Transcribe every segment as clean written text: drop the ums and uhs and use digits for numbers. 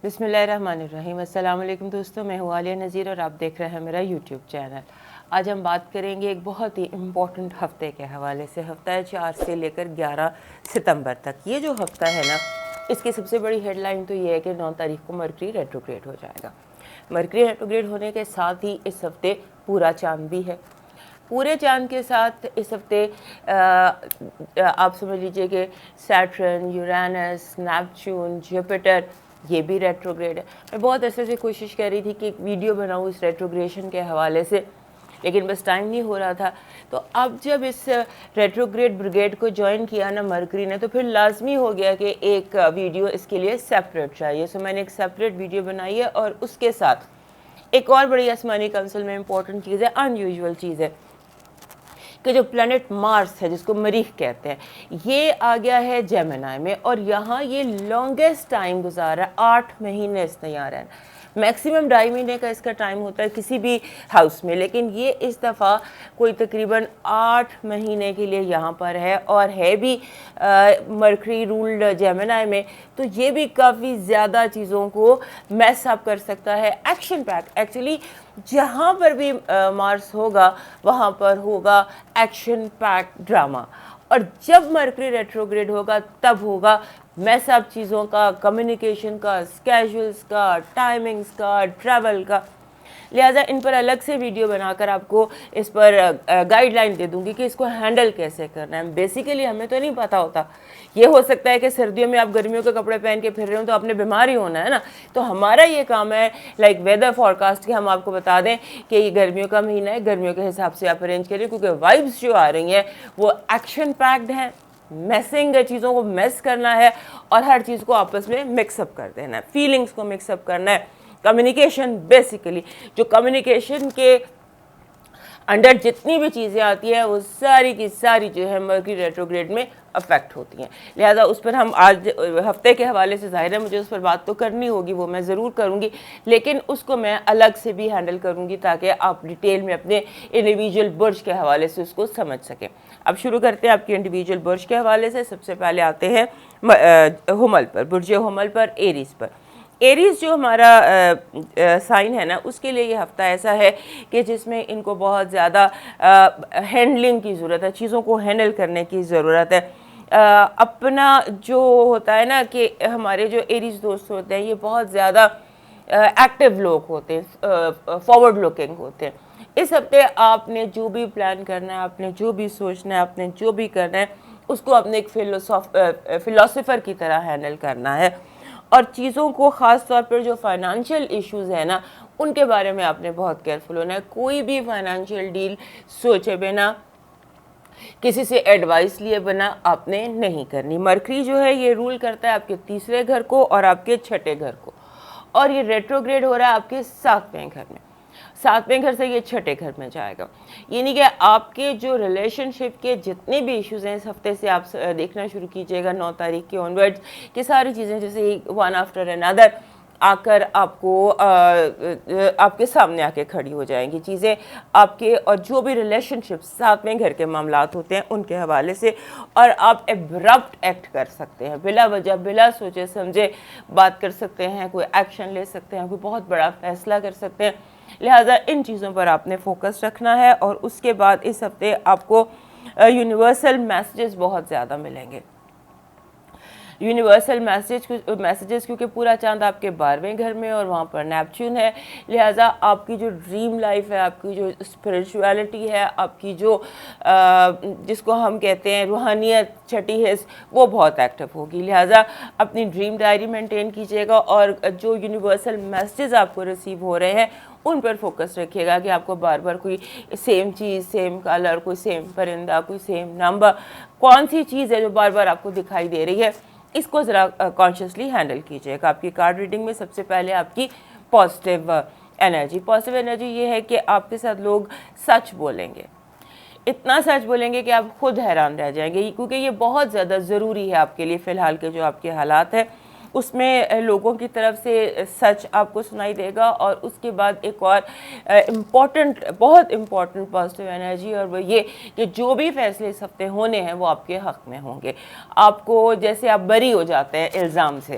بسم اللہ الرحمن الرحیم۔ السلام علیکم دوستوں، میں ہوں عالیہ نذیر اور آپ دیکھ رہے ہیں میرا یوٹیوب چینل۔ آج ہم بات کریں گے ایک بہت ہی امپورٹنٹ ہفتے کے حوالے سے۔ ہفتہ ہے 4 سے لے کر 11 ستمبر تک۔ یہ جو ہفتہ ہے نا، اس کی سب سے بڑی ہیڈ لائن تو یہ ہے کہ 9 تاریخ کو مرکری ریٹروگریڈ ہو جائے گا۔ مرکری ریٹروگریڈ ہونے کے ساتھ ہی اس ہفتے پورا چاند بھی ہے۔ پورے چاند کے ساتھ اس ہفتے آپ سمجھ لیجئے کہ سیٹرن، یورینس، نیپچون، جوپیٹر یہ بھی ریٹروگریڈ ہے۔ میں بہت عرصے سے کوشش کر رہی تھی کہ ایک ویڈیو بناؤں اس ریٹروگریشن کے حوالے سے، لیکن بس ٹائم نہیں ہو رہا تھا۔ تو اب جب اس ریٹروگریڈ بریگیڈ کو جوائن کیا نا مرکری نے، تو پھر لازمی ہو گیا کہ ایک ویڈیو اس کے لیے سیپریٹ چاہیے۔ سو میں نے ایک سیپریٹ ویڈیو بنائی ہے، اور اس کے ساتھ ایک اور بڑی آسمانی کنسل میں امپورٹنٹ چیز ہے، ان یوزول چیز ہے کہ جو پلانٹ مارس ہے، جس کو مریخ کہتے ہیں، یہ آ گیا ہے جیمنائی میں، اور یہاں یہ لانگسٹ ٹائم گزارا ہے، 8 مہینے اس نے یہاں رہنا۔ میکسیمم 2.5 مہینے کا اس کا ٹائم ہوتا ہے کسی بھی ہاؤس میں، لیکن یہ اس دفعہ کوئی تقریباً 8 مہینے کے لیے یہاں پر ہے، اور ہے بھی مرکری رولڈ جیمنائی میں، تو یہ بھی کافی زیادہ چیزوں کو میس اپ کر سکتا ہے۔ ایکشن پیک، ایکچولی جہاں پر بھی مارس ہوگا وہاں پر ہوگا ایکشن پیک ڈرامہ، اور جب مرکری ریٹروگریڈ ہوگا تب ہوگا میس اپ چیزوں کا، کمیونیکیشن کا، اسکیجولز کا، ٹائمنگز کا، ٹریول کا۔ لہٰذا ان پر الگ سے ویڈیو بنا کر آپ کو اس پر گائیڈ لائن دے دوں گی کہ اس کو ہینڈل کیسے کرنا ہے۔ بیسیکلی ہمیں تو نہیں پتہ ہوتا، یہ ہو سکتا ہے کہ سردیوں میں آپ گرمیوں کے کپڑے پہن کے پھر رہے ہوں تو آپ نے بیمار ہی ہونا ہے نا۔ تو ہمارا یہ کام ہے لائک ویدر فورکاسٹ کہ ہم آپ کو بتا دیں کہ یہ گرمیوں کا مہینہ ہے، گرمیوں کے حساب سے آپ ارینج کریں، کیونکہ وائبس جو آ رہی ہیں وہ ایکشن پیکڈ ہیں۔ میسنگ چیزوں کو میس کرنا ہے، اور ہر چیز کو آپس میں مکس اپ کر دینا ہے، فیلنگز کو مکس اپ کرنا ہے۔ کمیونیکیشن، بیسیکلی جو کمیونیکیشن کے انڈر جتنی بھی چیزیں آتی ہیں وہ ساری کی ساری جو ہے مرکری ریٹروگریڈ میں افیکٹ ہوتی ہیں۔ لہٰذا اس پر ہم آج ہفتے کے حوالے سے، ظاہر ہے مجھے اس پر بات تو کرنی ہوگی، وہ میں ضرور کروں گی، لیکن اس کو میں الگ سے بھی ہینڈل کروں گی تاکہ آپ ڈیٹیل میں اپنے انڈیویجول برج کے حوالے سے اس کو سمجھ سکیں۔ اب شروع کرتے ہیں آپ کے انڈیویجول برج کے حوالے سے۔ سب سے پہلے آتے ہیں حمل پر، برج حمل پر، ایریز پر۔ ایریز جو ہمارا سائن ہے نا، اس کے لیے یہ ہفتہ ایسا ہے کہ جس میں ان کو بہت زیادہ ہینڈلنگ کی ضرورت ہے، چیزوں کو ہینڈل کرنے کی ضرورت ہے۔ اپنا جو ہوتا ہے نا کہ ہمارے جو ایریز دوست ہوتے ہیں یہ بہت زیادہ ایکٹیو لوگ ہوتے ہیں، فارورڈ لوکنگ ہوتے ہیں۔ اس ہفتے آپ نے جو بھی پلان کرنا ہے، آپ نے جو بھی سوچنا ہے، آپ نے جو بھی کرنا ہے، اس کو اپنے ایک فلاسفر کی طرح ہینڈل کرنا ہے، اور چیزوں کو خاص طور پر جو فائنانشیل ایشوز ہیں نا ان کے بارے میں آپ نے بہت کیئرفل ہونا ہے۔ کوئی بھی فائنانشیل ڈیل سوچے بنا، کسی سے ایڈوائس لیے بنا آپ نے نہیں کرنی۔ مرکری جو ہے یہ رول کرتا ہے آپ کے 3رے گھر کو اور آپ کے 6ٹھے گھر کو، اور یہ ریٹروگریڈ ہو رہا ہے آپ کے 7ویں گھر میں۔ 7ویں گھر سے یہ 6ٹھے گھر میں جائے گا، یعنی کہ آپ کے جو ریلیشن شپ کے جتنے بھی ایشوز ہیں اس ہفتے سے آپ دیکھنا شروع کیجئے گا 9 تاریخ کے آنورڈز، کہ ساری چیزیں جیسے ون آفٹر انادر آ کر آپ کو آپ کے سامنے آ کے کھڑی ہو جائیں گی چیزیں آپ کے، اور جو بھی ریلیشن شپ 7ویں گھر کے معاملات ہوتے ہیں ان کے حوالے سے، اور آپ ایبرپٹ ایکٹ کر سکتے ہیں، بلا وجہ بلا سوچے سمجھے بات کر سکتے ہیں، کوئی ایکشن لے سکتے ہیں، کوئی بہت بڑا فیصلہ کر سکتے ہیں۔ لہٰذا ان چیزوں پر آپ نے فوکس رکھنا ہے، اور اس کے بعد اس ہفتے آپ کو یونیورسل میسیجز بہت زیادہ ملیں گے۔ یونیورسل میسیجز کیونکہ پورا چاند آپ کے 12ویں گھر میں اور وہاں پر نیپچون ہے، لہٰذا آپ کی جو ڈریم لائف ہے، آپ کی جو اسپریچویلٹی ہے، آپ کی جو جس کو ہم کہتے ہیں روحانیت، چھٹی حص، وہ بہت ایکٹیو ہوگی۔ لہٰذا اپنی ڈریم ڈائری مینٹین کیجیے گا، اور جو یونیورسل میسیجز آپ کو ریسیو ہو رہے ہیں ان پر فوکس رکھیے گا کہ آپ کو بار بار کوئی سیم چیز، سیم کلر، کوئی سیم پرندہ، کوئی سیم نمبر، کون سی چیز ہے جو بار بار آپ کو دکھائی دے رہی ہے، اس کو ذرا کانشیسلی ہینڈل کیجیے گا۔ آپ کی کارڈ ریڈنگ میں سب سے پہلے آپ کی پازیٹیو انرجی، پازیٹیو انرجی یہ ہے کہ آپ کے ساتھ لوگ سچ بولیں گے، اتنا سچ بولیں گے کہ آپ خود حیران رہ جائیں گے، کیونکہ یہ بہت زیادہ ضروری ہے آپ کے لیے۔ فی الحال کے جو آپ کے حالات ہیں اس میں لوگوں کی طرف سے سچ آپ کو سنائی دے گا، اور اس کے بعد ایک اور بہت امپورٹنٹ پازیٹیو انرجی، اور وہ یہ کہ جو بھی فیصلے اس ہفتے ہونے ہیں وہ آپ کے حق میں ہوں گے۔ آپ کو جیسے آپ بری ہو جاتے ہیں الزام سے،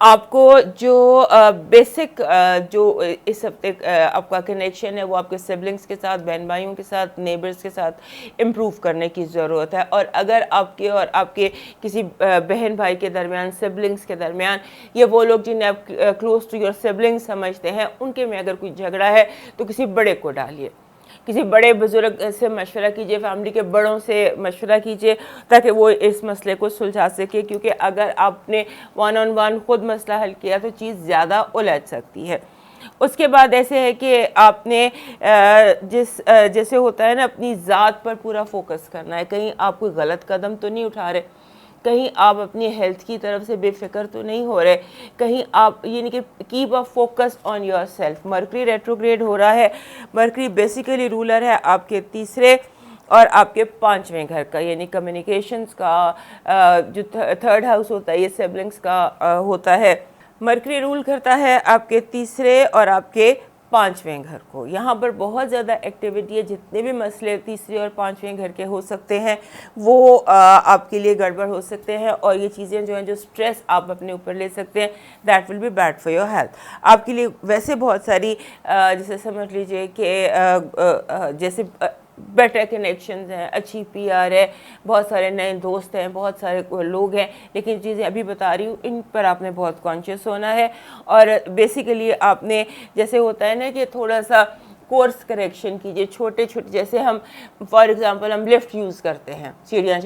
آپ کو جو بیسک جو اس ہفتے آپ کا کنیکشن ہے وہ آپ کے سبلنگس کے ساتھ، بہن بھائیوں کے ساتھ، نیبرز کے ساتھ امپروو کرنے کی ضرورت ہے. اور اگر آپ کے اور آپ کے کسی بہن بھائی کے درمیان، سبلنگس کے درمیان، یا وہ لوگ جنہیں آپ کلوز ٹو یور سبلنگ سمجھتے ہیں، ان کے میں اگر کوئی جھگڑا ہے تو کسی بڑے کو ڈالیے، کسی بڑے بزرگ سے مشورہ کیجئے، فیملی کے بڑوں سے مشورہ کیجئے تاکہ وہ اس مسئلے کو سلجھا سکے. کیونکہ اگر آپ نے ون آن ون خود مسئلہ حل کیا تو چیز زیادہ الجھ سکتی ہے. اس کے بعد ایسے ہے کہ آپ نے جیسے ہوتا ہے نا، اپنی ذات پر پورا فوکس کرنا ہے. کہیں آپ کوئی غلط قدم تو نہیں اٹھا رہے، کہیں آپ اپنی ہیلتھ کی طرف سے بے فکر تو نہیں ہو رہے، کہیں آپ یعنی کہ keep a focus on yourself. Mercury retrograde ہو رہا ہے. مرکری بیسیکلی رولر ہے آپ کے تیسرے اور آپ کے 5ویں گھر کا، یعنی کمیونیکیشنز کا. جو 3rd ہاؤس ہوتا ہے یہ سبلنگس کا ہوتا ہے. مرکری رول کرتا ہے آپ کے تیسرے اور آپ کے 5ویں گھر کو. یہاں پر بہت زیادہ ایکٹیویٹی ہے. جتنے بھی مسئلے تیسرے اور 5ویں گھر کے ہو سکتے ہیں وہ آپ کے لیے گڑبڑ ہو سکتے ہیں، اور یہ چیزیں جو ہیں جو سٹریس آپ اپنے اوپر لے سکتے ہیں، that will be bad for your health. آپ کے لیے ویسے بہت ساری جیسے سمجھ لیجئے کہ جیسے بیٹر کنیکشنز ہیں، اچھی پی آر ہے، بہت سارے نئے دوست ہیں، بہت سارے لوگ ہیں، لیکن چیزیں ابھی بتا رہی ہوں ان پر آپ نے بہت کانشیس ہونا ہے. اور بیسیکلی آپ نے جیسے ہوتا ہے نا کہ تھوڑا سا کورس کریکشن کیجئے، چھوٹے چھوٹے. جیسے ہم فار ایگزامپل ہم لفٹ یوز کرتے ہیں سیڑھیاں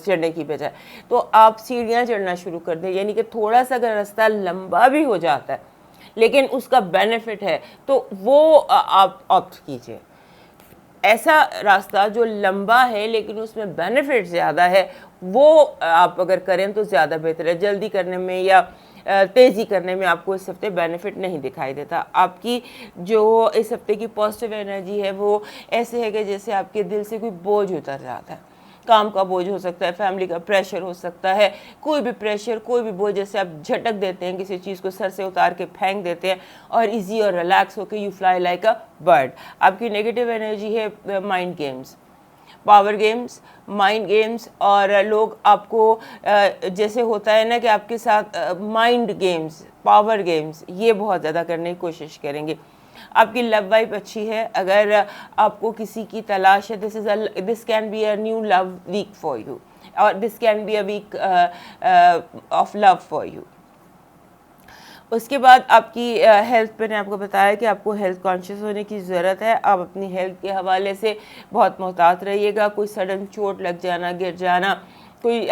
چڑھنے کی بجائے، تو آپ سیڑھیاں چڑھنا شروع کر دیں. یعنی کہ تھوڑا سا اگر راستہ لمبا بھی ہو جاتا ہے لیکن اس کا بینیفٹ ہے تو وہ آپ آپٹ کیجئے. ایسا راستہ جو لمبا ہے لیکن اس میں بینیفٹ زیادہ ہے وہ آپ اگر کریں تو زیادہ بہتر ہے. جلدی کرنے میں یا تیزی کرنے میں آپ کو اس ہفتے بینیفٹ نہیں دکھائی دیتا. آپ کی جو اس ہفتے کی پازیٹیو انرجی ہے وہ ایسے ہے کہ جیسے آپ کے دل سے کوئی بوجھ اتر جاتا ہے. کام کا بوجھ ہو سکتا ہے، فیملی کا پریشر ہو سکتا ہے، کوئی بھی پریشر، کوئی بھی بوجھ. جیسے آپ جھٹک دیتے ہیں کسی چیز کو، سر سے اتار کے پھینک دیتے ہیں اور ایزی اور ریلیکس ہو کے you fly like a bird. آپ کی نیگیٹو انرجی ہے mind games, power games, mind games. اور لوگ آپ کو جیسے ہوتا ہے نا کہ آپ کے ساتھ مائنڈ گیمز، پاور گیمز، یہ بہت زیادہ کرنے کی کوشش کریں گے. آپ کی لو وائب اچھی ہے. اگر آپ کو کسی کی تلاش ہے، this can be a new love week for you, اور this can be a week of love for you. اس کے بعد آپ کی ہیلتھ پہ نے آپ کو بتایا کہ آپ کو ہیلتھ کانشیس ہونے کی ضرورت ہے. آپ اپنی ہیلتھ کے حوالے سے بہت محتاط رہیے گا. کوئی سڈن چوٹ لگ جانا، گر جانا، کوئی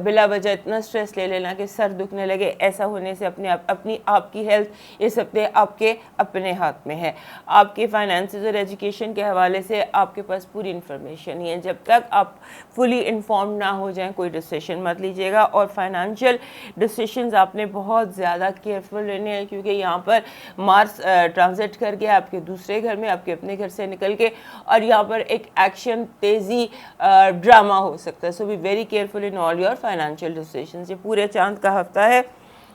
بلا وجہ اتنا سٹریس لے لینا کہ سر دکھنے لگے، ایسا ہونے سے آپ کی ہیلتھ اس ہفتے آپ کے اپنے ہاتھ میں ہے. آپ کے فائنانسز اور ایجوکیشن کے حوالے سے آپ کے پاس پوری انفارمیشن ہی ہے. جب تک آپ فلی انفارمڈ نہ ہو جائیں کوئی ڈیسیشن مت لیجیے گا. اور فائنانشیل ڈیسیشنز آپ نے بہت زیادہ کیئرفل لینے ہیں، کیونکہ یہاں پر مارس ٹرانزٹ کر کے آپ کے دوسرے گھر میں، آپ کے اپنے گھر سے نکل کے، اور یہاں پر ایک ایکشن، تیزی، ڈرامہ ہو سکتا ہے. So be very careful in all your financial decisions. یہ پورے چاند کا ہفتہ ہے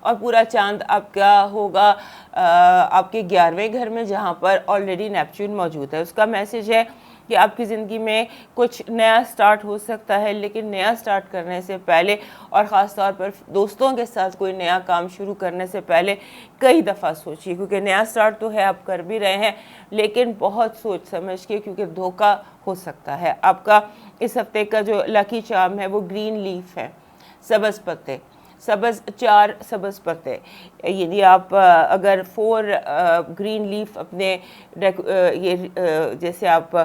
اور پورا چاند آپ کا ہوگا آپ کے 11ویں گھر میں، جہاں پر آلریڈی نیپچون موجود ہے. اس کا میسج ہے کہ آپ کی زندگی میں کچھ نیا سٹارٹ ہو سکتا ہے، لیکن نیا سٹارٹ کرنے سے پہلے، اور خاص طور پر دوستوں کے ساتھ کوئی نیا کام شروع کرنے سے پہلے کئی دفعہ سوچیے. کیونکہ نیا سٹارٹ تو ہے، آپ کر بھی رہے ہیں، لیکن بہت سوچ سمجھ کے، کیونکہ دھوکہ ہو سکتا ہے. آپ کا اس ہفتے کا جو لکی چارم ہے وہ گرین لیف ہے، سبز پتے، 4 سبز پتے. یعنی آپ اگر 4 گرین لیف اپنے یہ جیسے آپ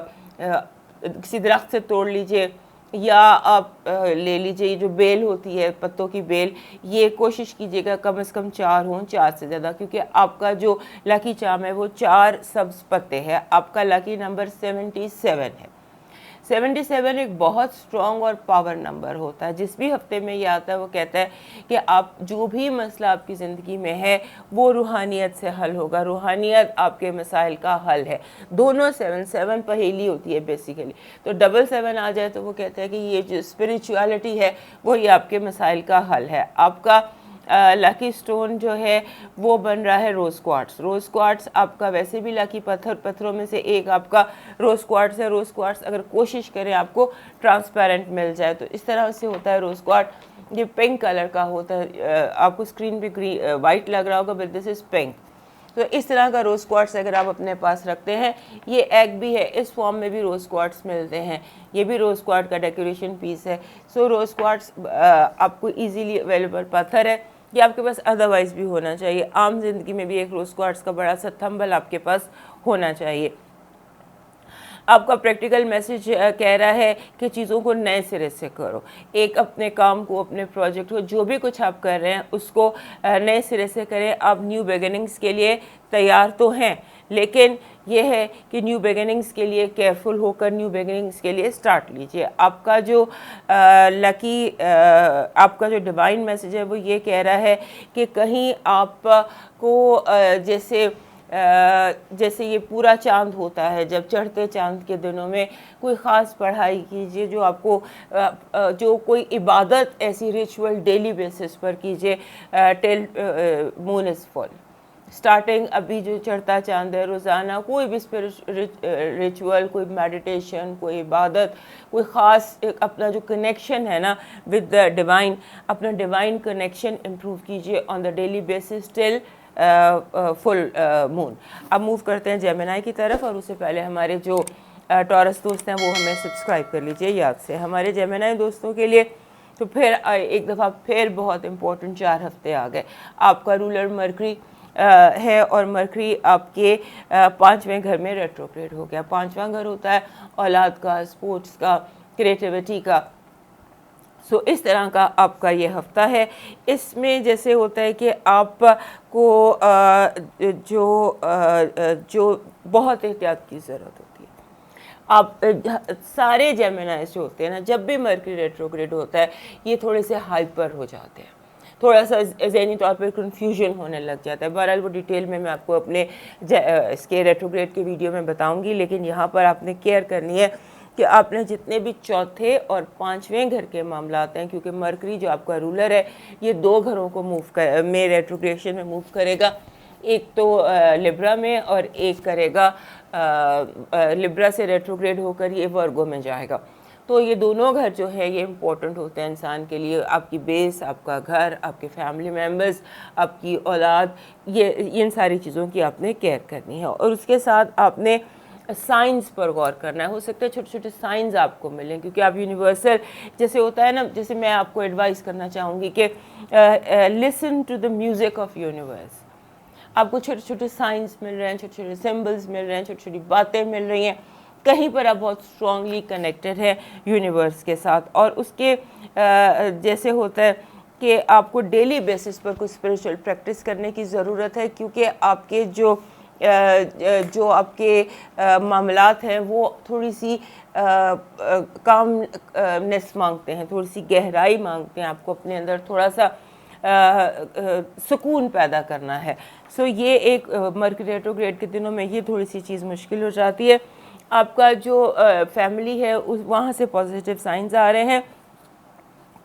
کسی درخت سے توڑ لیجئے، یا آپ لے لیجئے یہ جو بیل ہوتی ہے، پتوں کی بیل، یہ کوشش کیجئے گا کم از کم 4 ہوں، 4 سے زیادہ. کیونکہ آپ کا جو لکی چارم ہے وہ 4 سبز پتے ہے. آپ کا لکی نمبر 77 ہے. 77 ایک بہت سٹرونگ اور پاور نمبر ہوتا ہے. جس بھی ہفتے میں یہ آتا ہے وہ کہتا ہے کہ آپ جو بھی مسئلہ آپ کی زندگی میں ہے وہ روحانیت سے حل ہوگا. روحانیت آپ کے مسائل کا حل ہے. دونوں 7 پہیلی ہوتی ہے بیسیکلی. تو 7 آ جائے تو وہ کہتا ہے کہ یہ جو اسپریچوالٹی ہے وہی آپ کے مسائل کا حل ہے. آپ کا لکی سٹون جو ہے وہ بن رہا ہے روز کوارٹز. روز کوارٹز آپ کا ویسے بھی لکی پتھروں میں سے ایک آپ کا روز کوارٹز ہے. روز کوارٹز اگر کوشش کریں آپ کو ٹرانسپیرنٹ مل جائے تو اس طرح سے ہوتا ہے روز کوارٹز. یہ پنک کلر کا ہوتا ہے. آپ کو اسکرین پہ وائٹ لگ رہا ہوگا بٹ دس از پنک. تو اس طرح کا روز کوارٹز اگر آپ اپنے پاس رکھتے ہیں, یہ ایگ بھی ہے, اس فارم میں بھی روز کوارٹز ملتے ہیں, یہ بھی روز کوارٹز کا ڈیکوریشن پیس ہے. سو روز کوارٹز آپ کو ایزیلی اویلیبل پتھر ہے, یہ آپ کے پاس ادروائز بھی ہونا چاہیے. عام زندگی میں بھی ایک روز کوارٹز کا بڑا سا تھمبل آپ کے پاس ہونا چاہیے. آپ کا پریکٹیکل میسیج کہہ رہا ہے کہ چیزوں کو نئے سرے سے کرو. ایک اپنے کام کو, اپنے پروجیکٹ کو, جو بھی کچھ آپ کر رہے ہیں اس کو نئے سرے سے کریں. آپ نیو بگننگز کے لیے تیار تو ہیں, لیکن یہ ہے کہ نیو بگننگز کے لیے کیئرفل ہو کر نیو بگننگز کے لیے سٹارٹ لیجئے. آپ کا جو آپ کا جو ڈیوائن میسیج ہے وہ یہ کہہ رہا ہے کہ کہیں آپ کو جیسے یہ پورا چاند ہوتا ہے, جب چڑھتے چاند کے دنوں میں کوئی خاص پڑھائی کیجئے جو آپ کو جو کوئی عبادت ایسی ریچول ڈیلی بیسس پر کیجئے. ٹل مون از فل. سٹارٹنگ ابھی جو چڑھتا چاند ہے, روزانہ کوئی بھی ریچول, کوئی میڈیٹیشن, کوئی عبادت, کوئی خاص اپنا جو کنیکشن ہے نا ود دا ڈیوائن, اپنا ڈیوائن کنیکشن امپروو کیجئے آن دا ڈیلی بیسس ٹل فل مون. اب موو کرتے ہیں جیمنائی کی طرف, اور اس سے پہلے ہمارے جو ٹورس دوست ہیں وہ ہمیں سبسکرائب کر لیجئے یاد سے. ہمارے جیمنائی دوستوں کے لیے تو پھر ایک دفعہ پھر بہت امپورٹنٹ 4 ہفتے آ گئے. آپ کا رولر مرکری ہے, اور مرکری آپ کے 5ویں گھر میں ریٹروگریڈ ہو گیا. 5واں گھر ہوتا ہے اولاد کا, اسپورٹس کا, کریٹیوٹی کا. سو اس طرح کا آپ کا یہ ہفتہ ہے. اس میں جیسے ہوتا ہے کہ آپ کو جو بہت احتیاط کی ضرورت ہوتی ہے. آپ سارے جیمنائز جو ہوتے ہیں نا, جب بھی مرکری ریٹروگریڈ ہوتا ہے یہ تھوڑے سے ہائپر ہو جاتے ہیں, تھوڑا سا ذہنی طور پر کنفیوژن ہونے لگ جاتا ہے. بہرحال وہ ڈیٹیل میں آپ کو اپنے اس کے ریٹروگریڈ کے ویڈیو میں بتاؤں گی, لیکن یہاں پر آپ نے کیئر کرنی ہے کہ آپ نے جتنے بھی 4تھے اور 5ویں گھر کے معاملات ہیں, کیونکہ مرکری جو آپ کا رولر ہے یہ 2 گھروں کو میں ریٹروگریشن میں موو کرے گا. ایک تو لبرا میں, اور ایک کرے گا لبرا سے ریٹروگریڈ ہو کر یہ ورگو میں جائے گا. تو یہ دونوں گھر جو ہے یہ امپورٹنٹ ہوتے ہیں انسان کے لیے. آپ کی بیس, آپ کا گھر, آپ کے فیملی ممبرز, آپ کی اولاد, یہ ان ساری چیزوں کی آپ نے کیئر کرنی ہے. اور اس کے ساتھ آپ نے سائنس پر غور کرنا ہے. ہو سکتا ہے چھوٹے چھوٹے سائنس آپ کو ملیں, کیونکہ آپ یونیورسل جیسے ہوتا ہے نا, جیسے میں آپ کو ایڈوائز کرنا چاہوں گی کہ listen to the music of universe. آپ کو چھوٹے چھوٹے سائنس مل رہے ہیں, چھوٹے چھوٹے سمبلز مل رہے ہیں, چھوٹی چھوٹی باتیں مل رہی ہیں. کہیں پر آپ بہت اسٹرانگلی کنیکٹڈ ہے یونیورس کے ساتھ. اور اس کے جیسے ہوتا ہے کہ آپ کو ڈیلی بیسس پر کوئی اسپریچول پریکٹس کرنے کی ضرورت ہے, کیونکہ آپ کے جو آپ کے معاملات ہیں وہ تھوڑی سی کامنس مانگتے ہیں, تھوڑی سی گہرائی مانگتے ہیں. آپ کو اپنے اندر تھوڑا سا سکون پیدا کرنا ہے. سو یہ ایک مرکری ریٹروگریڈ کے دنوں میں یہ تھوڑی سی چیز مشکل ہو جاتی ہے. آپ کا جو فیملی ہے وہاں سے پازیٹیو سائنز آ رہے ہیں,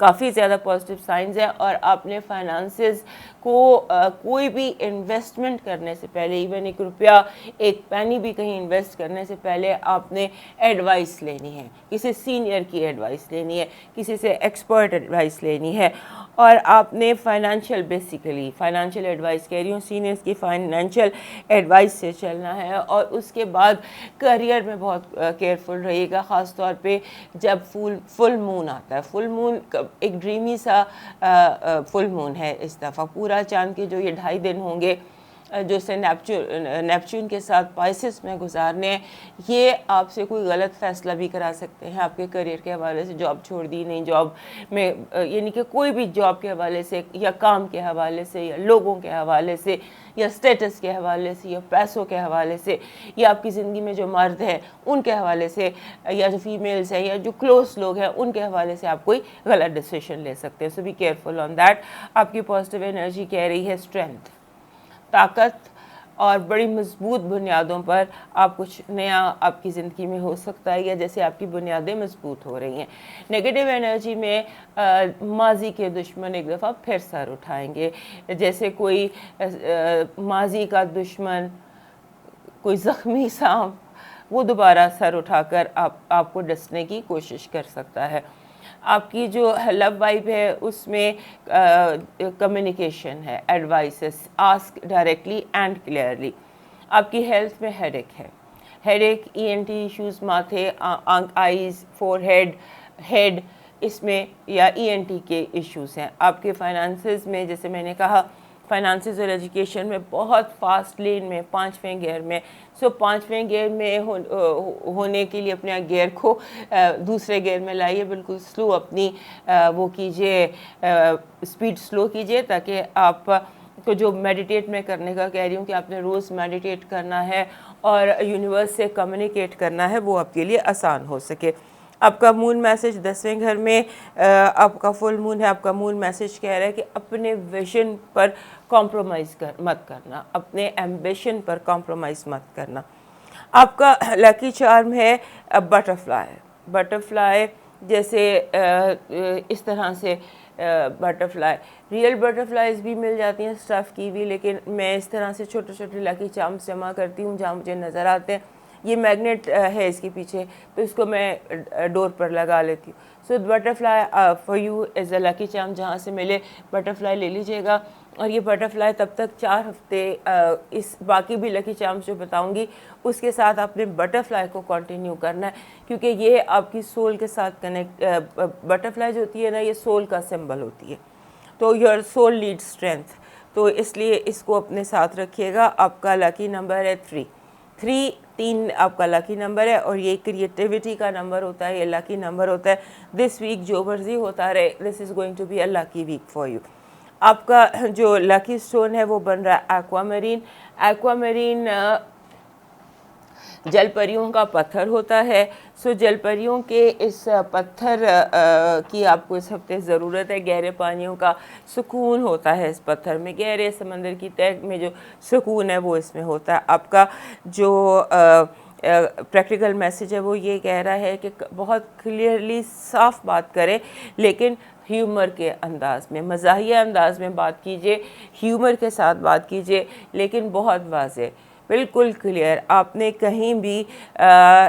کافی زیادہ پازیٹیو سائنز ہے. اور آپ نے فائنانسز کو کوئی بھی انویسٹمنٹ کرنے سے پہلے, ایون 1 روپیہ 1 پینی بھی کہیں انویسٹ کرنے سے پہلے آپ نے ایڈوائس لینی ہے, کسی سینئر کی ایڈوائس لینی ہے, کسی سے ایکسپرٹ ایڈوائس لینی ہے. اور آپ نے بیسیکلی فائنینشیل ایڈوائس کہہ رہی ہوں, سینئرس کی فائنینشیل ایڈوائس سے چلنا ہے. اور اس کے بعد کریئر میں بہت کیئرفل رہیے گا, خاص طور پہ جب فل مون آتا ہے. فل مون ایک ڈریمی سا فل مون ہے اس دفعہ. پورا چاند کے جو یہ 2.5 دن ہوں گے جو سے نیپچون کے ساتھ پائسس میں گزارنے ہیں, یہ آپ سے کوئی غلط فیصلہ بھی کرا سکتے ہیں آپ کے کریئر کے حوالے سے. جاب چھوڑ دی, نہیں جاب میں, یعنی کہ کوئی بھی جاب کے حوالے سے یا کام کے حوالے سے یا لوگوں کے حوالے سے یا اسٹیٹس کے حوالے سے یا پیسوں کے حوالے سے یا آپ کی زندگی میں جو مرد ہیں ان کے حوالے سے یا جو فیمیلز ہیں یا جو کلوز لوگ ہیں ان کے حوالے سے آپ کوئی غلط ڈیسیشن لے سکتے ہیں. سو بی کیئرفل آن دیٹ. آپ کی پازیٹیو انرجی کہہ رہی ہے اسٹرینتھ, طاقت, اور بڑی مضبوط بنیادوں پر آپ کچھ نیا آپ کی زندگی میں ہو سکتا ہے, یا جیسے آپ کی بنیادیں مضبوط ہو رہی ہیں. نیگیٹو انرجی میں ماضی کے دشمن ایک دفعہ پھر سر اٹھائیں گے. جیسے کوئی ماضی کا دشمن, کوئی زخمی سانپ, وہ دوبارہ سر اٹھا کر آپ کو ڈسنے کی کوشش کر سکتا ہے. آپ کی جو لو وائب ہے اس میں کمیونیکیشن ہے، advices, ask directly and clearly. آپ کی ہیلتھ میں ہیڈ ایک ہے، ہیڈ ایک، ENT ایشوز، ماتھے، آئیز، فور ہیڈ اس میں یا ENT کے ایشوز ہیں. آپ کے فائنانسز میں جیسے میں نے کہا فائنانسز اور ایجوکیشن میں بہت فاسٹ لین میں 5ویں گیئر میں. 5ویں گیئر میں ہونے کے لیے اپنے گیئر کو دوسرے گیئر میں لائیے، بالکل سلو اپنی وہ کیجئے، اسپیڈ سلو کیجئے تاکہ آپ کو جو میڈیٹیٹ میں کرنے کا کہہ رہی ہوں کہ آپ نے روز میڈیٹیٹ کرنا ہے اور یونیورس سے کمیونیکیٹ کرنا ہے، وہ آپ کے لیے آسان ہو سکے. آپ کا مون میسج 10ویں گھر میں آپ کا فل مون ہے. آپ کا مون میسج کہہ رہا ہے کہ اپنے ویژن پر کمپرومائز مت کرنا، اپنے ایمبیشن پر کمپرومائز مت کرنا. آپ کا لکی چارم ہے بٹر فلائی. بٹر فلائی جیسے اس طرح سے butter fly, real butter flies بھی مل جاتی ہیں اسٹف کی بھی، لیکن میں اس طرح سے چھوٹے چھوٹے لکی چارمز جمع کرتی ہوں جہاں مجھے نظر آتے ہیں. یہ میگنیٹ ہے اس کے پیچھے، تو اس کو میں ڈور پر لگا لیتی ہوں. So butterfly for you is a lucky charm, جہاں سے ملے بٹر فلائی لے لیجیے گا. اور یہ بٹر فلائی تب تک 4 ہفتے اس باقی بھی لکی چارمز جو بتاؤں گی اس کے ساتھ آپ نے بٹر فلائی کو کنٹینیو کرنا ہے، کیونکہ یہ آپ کی سول کے ساتھ کنیکٹ. بٹر فلائی جو ہوتی ہے نا یہ سول کا سمبل ہوتی ہے، تو یور سول نیڈ اسٹرینتھ، تو اس لیے اس کو اپنے ساتھ رکھیے گا. آپ کا لکی نمبر ہے 3 آپ کا لکی نمبر ہے، اور یہ کریٹیوٹی کا نمبر ہوتا ہے، یہ لکی نمبر ہوتا ہے. دس ویک جو مرضی ہوتا رہے، this is going to be a lucky week for you. آپ کا جو لکی سٹون ہے وہ بن رہا ہے ایکوا میرین. ایکوا میرین جل پریوں کا پتھر ہوتا ہے. سو جل پریوں کے اس پتھر کی آپ کو اس ہفتے ضرورت ہے. گہرے پانیوں کا سکون ہوتا ہے اس پتھر میں، گہرے سمندر کی تہہ میں جو سکون ہے وہ اس میں ہوتا ہے. آپ کا جو پریکٹیکل میسیج ہے وہ یہ کہہ رہا ہے کہ بہت کلیئرلی صاف بات کریں، لیکن ہیومر کے انداز میں، مزاحیہ انداز میں بات کیجئے، ہیومر کے ساتھ بات کیجئے، لیکن بہت واضح، بالکل کلیئر. آپ نے کہیں بھی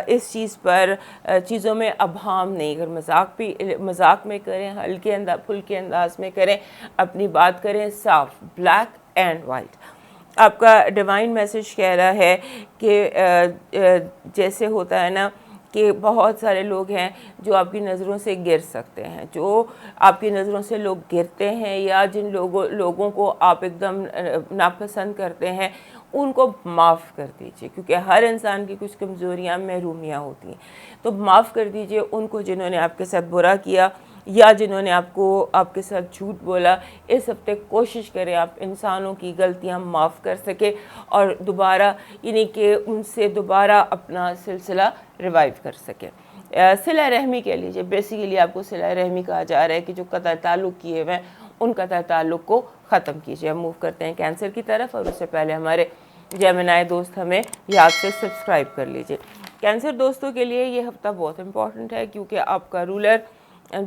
اس چیز پر چیزوں میں ابہام نہیں، اگر مذاق میں کریں، ہلکے پھلکے انداز میں کریں، اپنی بات کریں صاف، بلیک اینڈ وائٹ. آپ کا ڈیوائن میسیج کہہ رہا ہے کہ جیسے ہوتا ہے نا کہ بہت سارے لوگ ہیں جو آپ کی نظروں سے گر سکتے ہیں، جو آپ کی نظروں سے لوگ گرتے ہیں، یا جن لوگوں کو آپ ایک دم ناپسند کرتے ہیں، ان کو معاف کر دیجئے، کیونکہ ہر انسان کی کچھ کمزوریاں محرومیاں ہوتی ہیں. تو معاف کر دیجئے ان کو جنہوں نے آپ کے ساتھ برا کیا یا جنہوں نے آپ کے ساتھ جھوٹ بولا. اس ہفتے کوشش کریں آپ انسانوں کی غلطیاں معاف کر سکے اور دوبارہ یعنی کہ ان سے دوبارہ اپنا سلسلہ ریوائیو کر سکے. صلہ رحمی کہہ لیجیے، بیسیکلی آپ کو صلہ رحمی کہا جا رہا ہے کہ جو قطع تعلق کیے ہوئے ہیں ان قطع تعلق کو ختم کیجیے. ہم موو کرتے ہیں کینسر کی طرف، اور اس سے پہلے ہمارے جیمنائی دوست ہمیں یاد سے سبسکرائب کر لیجیے. کینسر دوستوں کے لیے یہ ہفتہ بہت امپورٹنٹ ہے، کیونکہ آپ کا رولر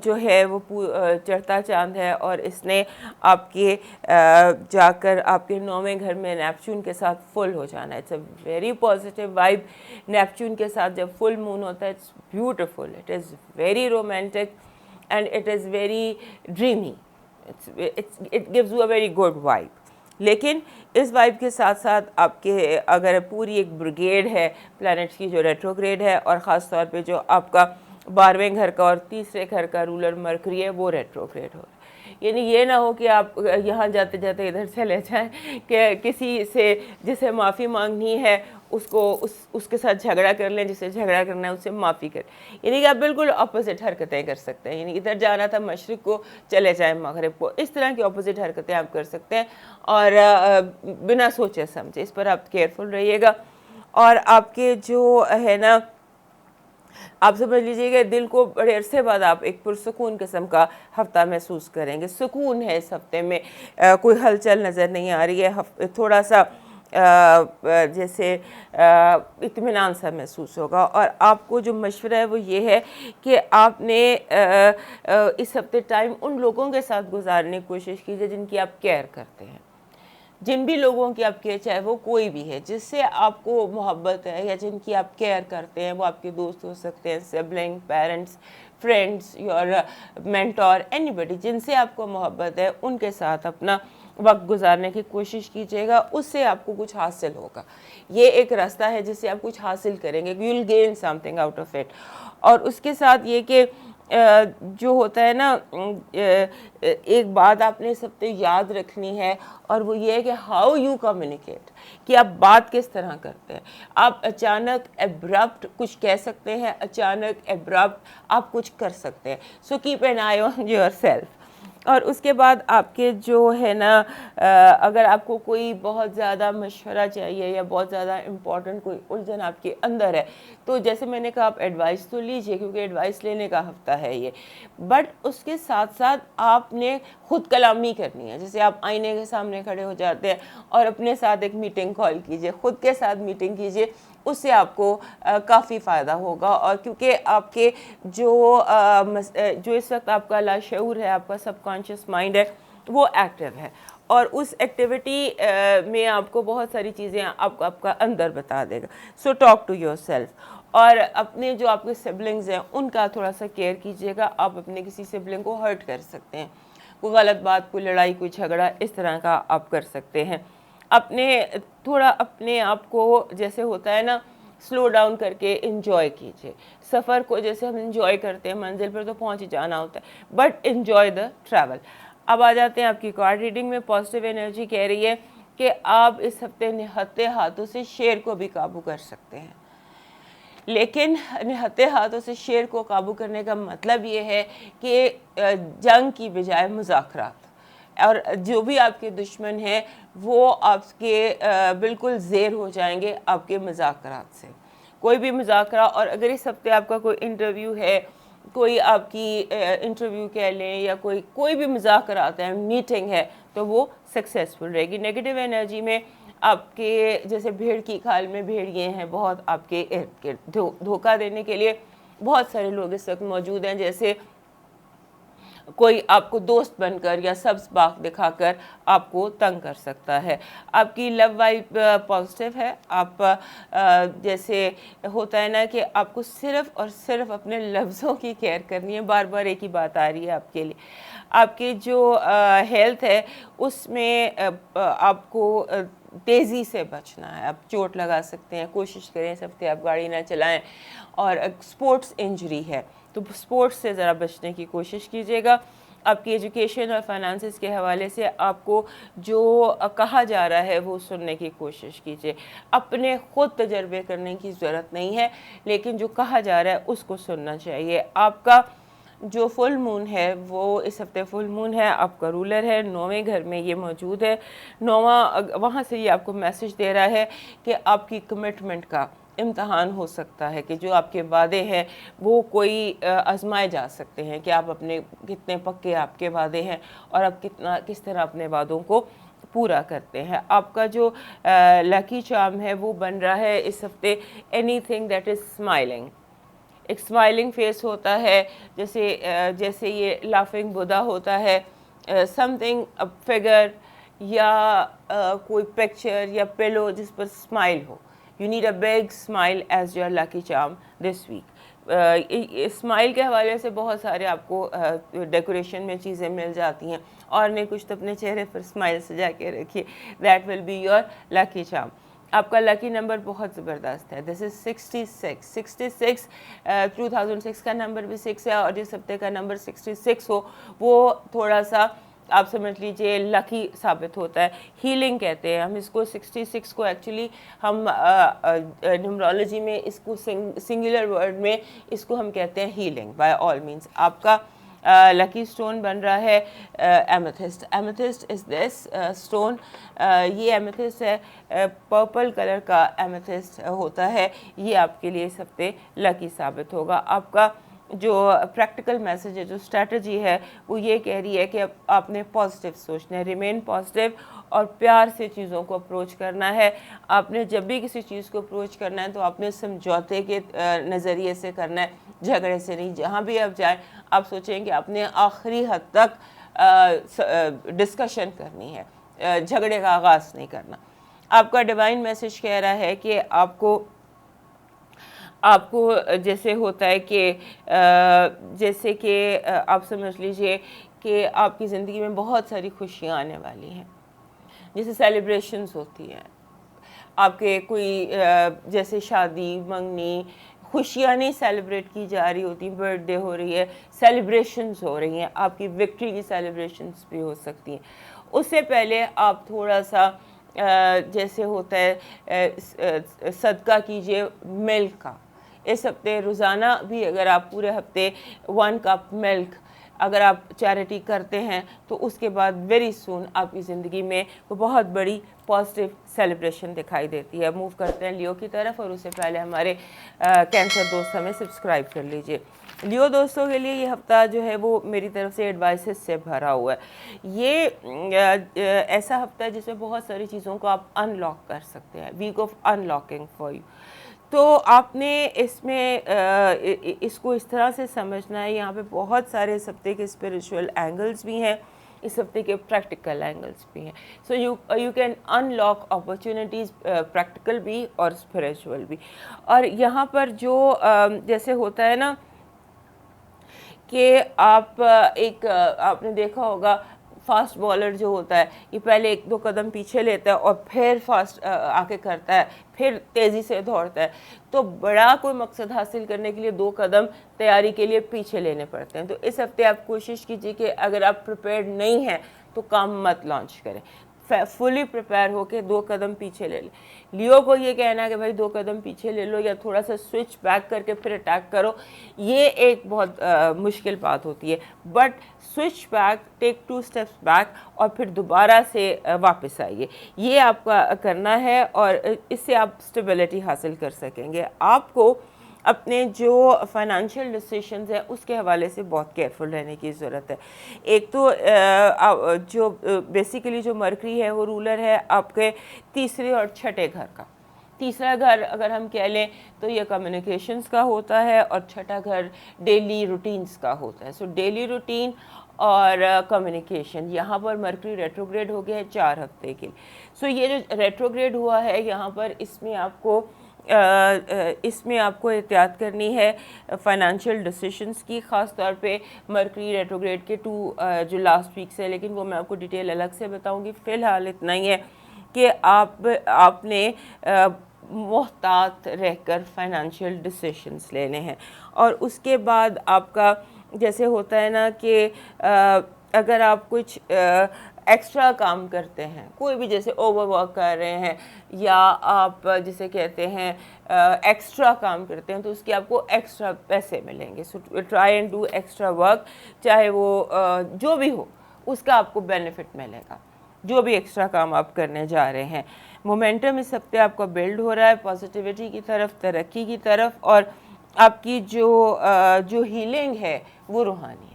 جو ہے وہ چڑھتا چاند ہے، اور اس نے آپ کے جا کر آپ کے 9ویں گھر میں نیپچون کے ساتھ فل ہو جانا ہے. It's a very positive vibe. Neptune کے ساتھ جب فل مون ہوتا ہے it's beautiful, it is very romantic and it is very dreamy. It gives you a very good vibe. لیکن اس وائب کے ساتھ ساتھ آپ کے اگر پوری ایک بریگیڈ ہے پلانٹس کی جو ریٹروگریڈ ہے، اور خاص طور پہ جو آپ کا 12ویں گھر کا اور تیسرے گھر کا رولر مرکری ہے وہ ریٹروگریڈ ہو رہا ہے. یعنی یہ نہ ہو کہ آپ یہاں جاتے جاتے ادھر چلے جائیں کہ کسی سے جسے معافی مانگنی ہے اس کے ساتھ جھگڑا کر لیں، جسے جھگڑا کرنا ہے اس سے معافی کریں. یعنی کہ آپ بالکل اپوزٹ حرکتیں کر سکتے ہیں. یعنی ادھر جانا تھا مشرق کو، چلے جائیں مغرب کو. اس طرح کی اپوزٹ حرکتیں آپ کر سکتے ہیں، اور بنا سوچے سمجھے اس پر آپ کیئرفل رہیے گا. اور آپ کے جو ہے نا، آپ سمجھ لیجئے کہ دل کو بڑے عرصے بعد آپ ایک پرسکون قسم کا ہفتہ محسوس کریں گے. سکون ہے اس ہفتے میں، کوئی ہلچل نظر نہیں آ رہی ہے. تھوڑا سا جیسے اطمینان سا محسوس ہوگا. اور آپ کو جو مشورہ ہے وہ یہ ہے کہ آپ نے اس ہفتے ٹائم ان لوگوں کے ساتھ گزارنے کی کوشش کیجیے جن کی آپ کیئر کرتے ہیں. جن بھی لوگوں کی آپ کے، چاہے وہ کوئی بھی ہے جس سے آپ کو محبت ہے یا جن کی آپ کیئر کرتے ہیں، وہ آپ کے دوست ہو سکتے ہیں، sibling, parents, friends, your mentor, any buddy جن سے آپ کو محبت ہے ان کے ساتھ اپنا وقت گزارنے کی کوشش کیجیے گا، اس سے آپ کو کچھ حاصل ہوگا. یہ ایک راستہ ہے جس سے آپ کچھ حاصل کریں گے. You will gain some thing out of it. اور اس کے ساتھ یہ کہ جو ہوتا ہے نا، ایک بات آپ نے سب سے یاد رکھنی ہے، اور وہ یہ ہے کہ ہاؤ یو کمیونیکیٹ، کہ آپ بات کس طرح کرتے ہیں. آپ اچانک ایبرپٹ کچھ کہہ سکتے ہیں، اچانک ایبرپٹ آپ کچھ کر سکتے ہیں. So keep an eye on yourself. اور اس کے بعد آپ کے جو ہے نا، اگر آپ کو کوئی بہت زیادہ مشورہ چاہیے یا بہت زیادہ امپورٹنٹ کوئی الجھن آپ کے اندر ہے، تو جیسے میں نے کہا آپ ایڈوائس تو لیجئے، کیونکہ ایڈوائس لینے کا ہفتہ ہے یہ. بٹ اس کے ساتھ ساتھ آپ نے خود کلامی کرنی ہے. جیسے آپ آئینے کے سامنے کھڑے ہو جاتے ہیں اور اپنے ساتھ ایک میٹنگ کال کیجئے، خود کے ساتھ میٹنگ کیجئے، اس سے آپ کو کافی فائدہ ہوگا. اور کیونکہ آپ کے جو اس وقت آپ کا لاشعور ہے، آپ کا سب کانشیس مائنڈ ہے، وہ ایکٹیو ہے، اور اس ایکٹیویٹی میں آپ کو بہت ساری چیزیں آپ کا اندر بتا دے گا. So talk to yourself. اور اپنے جو آپ کے سبلنگز ہیں ان کا تھوڑا سا کیئر کیجیے گا. آپ اپنے کسی سبلنگ کو ہرٹ کر سکتے ہیں، کوئی غلط بات، کوئی لڑائی، کوئی جھگڑا اس طرح کا آپ کر سکتے ہیں. تھوڑا اپنے آپ کو جیسے ہوتا ہے نا، سلو ڈاؤن کر کے انجوائے کیجیے. سفر کو جیسے ہم انجوائے کرتے ہیں، منزل پر تو پہنچ ہی جانا ہوتا ہے، بٹ انجوائے دا ٹریول. اب آ جاتے ہیں آپ کی کارڈ ریڈنگ میں. پازیٹیو انرجی کہہ رہی ہے کہ آپ اس ہفتے نہتے ہاتھوں سے شیر کو بھی قابو کر سکتے ہیں. لیکن نہتے ہاتھوں سے شیر کو قابو کرنے کا مطلب یہ ہے کہ جنگ کی بجائے مذاکرات. اور جو بھی آپ کے دشمن ہیں وہ آپ کے بالکل زیر ہو جائیں گے آپ کے مذاکرات سے. کوئی بھی مذاکرہ، اور اگر اس ہفتے آپ کا کوئی انٹرویو ہے، کوئی آپ کی انٹرویو کہہ لیں، یا کوئی بھی مذاکرات ہیں، میٹنگ ہے، تو وہ سکسیسفل رہے گی. نیگیٹو انرجی میں آپ کے جیسے بھیڑ کی کھال میں بھیڑیے ہیں بہت آپ کے ارد گرد. دھوکہ دینے کے لیے بہت سارے لوگ اس وقت موجود ہیں. جیسے کوئی آپ کو دوست بن کر یا سبز باغ دکھا کر آپ کو تنگ کر سکتا ہے. آپ کی لو وائب پازیٹیو ہے. آپ جیسے ہوتا ہے نا کہ آپ کو صرف اور صرف اپنے لفظوں کی کیئر کرنی ہے. بار بار ایک ہی بات آ رہی ہے آپ کے لیے. آپ کی جو ہیلتھ ہے اس میں آپ کو تیزی سے بچنا ہے. آپ چوٹ لگا سکتے ہیں، کوشش کریں اس ہفتے آپ گاڑی نہ چلائیں. اور اسپورٹس انجری ہے تو اسپورٹس سے ذرا بچنے کی کوشش کیجیے گا. آپ کی ایجوکیشن اور فائنانسز کے حوالے سے آپ کو جو کہا جا رہا ہے وہ سننے کی کوشش کیجیے. اپنے خود تجربے کرنے کی ضرورت نہیں ہے، لیکن جو کہا جا رہا ہے اس کو سننا چاہیے. آپ کا جو فل مون ہے وہ اس ہفتے فل مون ہے. آپ کا رولر ہے، 9ویں گھر میں یہ موجود ہے. 9واں وہاں سے یہ آپ کو میسج دے رہا ہے کہ آپ کی کمٹمنٹ کا امتحان ہو سکتا ہے، کہ جو آپ کے وعدے ہیں وہ کوئی آزمائے جا سکتے ہیں، کہ آپ اپنے کتنے پکے آپ کے وعدے ہیں اور آپ کس طرح اپنے وعدوں کو پورا کرتے ہیں. آپ کا جو لکی چارم ہے وہ بن رہا ہے اس ہفتے any thing that is smiling. ایک اسمائلنگ فیس ہوتا ہے، جیسے یہ لافنگ بدا ہوتا ہے. سم تھنگ فگر یا کوئی پکچر یا پیلو جس پر اسمائل ہو. You need a big smile as your lucky charm this week. Smile کے حوالے سے بہت سارے آپ کو ڈیکوریشن میں چیزیں مل جاتی ہیں، اور نہیں کچھ تو اپنے چہرے پر اسمائل سجا کے رکھیے. That will be your lucky charm. آپ کا لکی نمبر بہت زبردست ہے. This is 66. 66 2006 کا نمبر بھی 6 ہے، اور جس ہفتے کا نمبر 66 ہو وہ تھوڑا سا آپ سمجھ لیجئے لکی ثابت ہوتا ہے. ہیلنگ کہتے ہیں ہم اس کو. 66 کو ایکچولی ہم نیومرولوجی میں اس کو سنگولر ورڈ میں اس کو ہم کہتے ہیں ہیلنگ. بائی آل مینس آپ کا لکی سٹون بن رہا ہے ایمیتھسٹ. ایمیتھسٹ از دس سٹون. یہ ایمیتھسٹ ہے، پرپل کلر کا ایمیتھسٹ ہوتا ہے. یہ آپ کے لیے اس ہفتے لکی ثابت ہوگا. آپ کا جو پریکٹیکل میسج ہے، جو اسٹریٹجی ہے، وہ یہ کہہ رہی ہے کہ آپ نے پازیٹیو سوچنا ہے. ریمین پازیٹیو اور پیار سے چیزوں کو اپروچ کرنا ہے. آپ نے جب بھی کسی چیز کو اپروچ کرنا ہے تو آپ نے سمجھوتے کے نظریے سے کرنا ہے، جھگڑے سے نہیں. جہاں بھی آپ جائیں آپ سوچیں کہ آپ نے آخری حد تک ڈسکشن کرنی ہے، جھگڑے کا آغاز نہیں کرنا. آپ کا ڈیوائن میسج کہہ رہا ہے کہ آپ کو آپ کو جیسے ہوتا ہے کہ جیسے کہ آپ سمجھ لیجئے کہ آپ کی زندگی میں بہت ساری خوشیاں آنے والی ہیں، جیسے سیلیبریشنز ہوتی ہیں آپ کے، کوئی جیسے شادی منگنی، خوشیاں نہیں سیلیبریٹ کی جا رہی ہوتی، برتھ ڈے ہو رہی ہے، سیلیبریشنز ہو رہی ہیں، آپ کی وکٹری کی سیلیبریشنز بھی ہو سکتی ہیں۔ اس سے پہلے آپ تھوڑا سا جیسے ہوتا ہے صدقہ کیجئے ملک کا، اس ہفتے روزانہ بھی اگر آپ پورے ہفتے 1 کپ ملک اگر آپ چیریٹی کرتے ہیں تو اس کے بعد ویری سون آپ کی زندگی میں وہ بہت بڑی پازیٹیو سیلیبریشن دکھائی دیتی ہے۔ موو کرتے ہیں لیو کی طرف، اور اس سے پہلے ہمارے کینسر دوست ہمیں سبسکرائب کر لیجئے۔ لیو دوستوں کے لیے یہ ہفتہ جو ہے وہ میری طرف سے ایڈوائسز سے بھرا ہوا ہے۔ یہ ایسا ہفتہ ہے جس میں بہت ساری چیزوں کو آپ ان لاک کر سکتے ہیں، week of unlocking for you. تو آپ نے اس میں اس کو اس طرح سے سمجھنا ہے، یہاں پہ بہت سارے اس ہفتے کے اسپریچول اینگلز بھی ہیں، اس ہفتے کے پریکٹیکل اینگلز بھی ہیں۔ So you can unlock opportunities, practical بھی اور اسپریچول بھی۔ اور یہاں پر جو جیسے ہوتا ہے نا کہ آپ آپ نے دیکھا ہوگا فاسٹ بالر جو ہوتا ہے یہ پہلے 1-2 قدم پیچھے لیتا ہے اور پھر فاسٹ آ کے کرتا ہے، پھر تیزی سے دوڑتا ہے۔ تو بڑا کوئی مقصد حاصل کرنے کے لیے 2 قدم تیاری کے لیے پیچھے لینے پڑتے ہیں۔ تو اس ہفتے آپ کوشش کیجیے کہ اگر آپ پریپیئرڈ نہیں ہیں تو کام مت لانچ کریں، فلی پریپیئر ہو کے 2 قدم پیچھے لے لیں۔ لیو کو یہ کہنا ہے کہ بھائی 2 قدم پیچھے لے لو یا تھوڑا سا سوئچ بیک کر کے پھر اٹیک کرو، یہ ایک بہت مشکل بات ہوتی ہے۔ But switch back, take 2 steps back اور پھر دوبارہ سے واپس آئیے، یہ آپ کا کرنا ہے، اور اس سے آپ اسٹیبلٹی حاصل کر سکیں گے۔ آپ کو اپنے جو فائنانشیل ڈیسیشنز ہیں اس کے حوالے سے بہت کیئرفل رہنے کی ضرورت ہے۔ ایک تو جو بیسیکلی جو مرکری ہے وہ رولر ہے آپ کے تیسرے اور چھٹے گھر کا۔ تیسرا گھر اگر ہم کہہ لیں تو یہ کمیونیکیشنز کا ہوتا ہے، اور چھٹا گھر ڈیلی روٹینز کا ہوتا ہے۔ سو ڈیلی روٹین اور کمیونیکیشن، یہاں پر مرکری ریٹروگریڈ ہو گیا ہے 4 ہفتے کے لیے۔ سو یہ جو ریٹروگریڈ ہوا ہے یہاں پر اس میں آپ کو احتیاط کرنی ہے فائنانشیل ڈیسیشنز کی، خاص طور پہ مرکری ریٹروگریڈ کے 2 جو لاسٹ ویک سے، لیکن وہ میں آپ کو ڈیٹیل الگ سے بتاؤں گی۔ فی الحال اتنا ہی ہے کہ آپ نے محتاط رہ کر فائنانشیل ڈیسیشنز لینے ہیں۔ اور اس کے بعد آپ کا جیسے ہوتا ہے نا کہ اگر آپ کچھ ایکسٹرا کام کرتے ہیں، کوئی بھی جیسے اوور ورک کر رہے ہیں یا آپ جسے کہتے ہیں ایکسٹرا کام کرتے ہیں، تو اس کے آپ کو ایکسٹرا پیسے ملیں گے۔ So try and do extra work, چاہے وہ جو بھی ہو اس کا آپ کو بینیفٹ ملے گا، جو بھی ایکسٹرا کام آپ کرنے جا رہے ہیں۔ مومنٹم اس ہفتے آپ کا بلڈ ہو رہا ہے پازیٹیوٹی کی طرف، ترقی کی طرف، اور آپ کی جو ہیلنگ ہے وہ روحانی ہے۔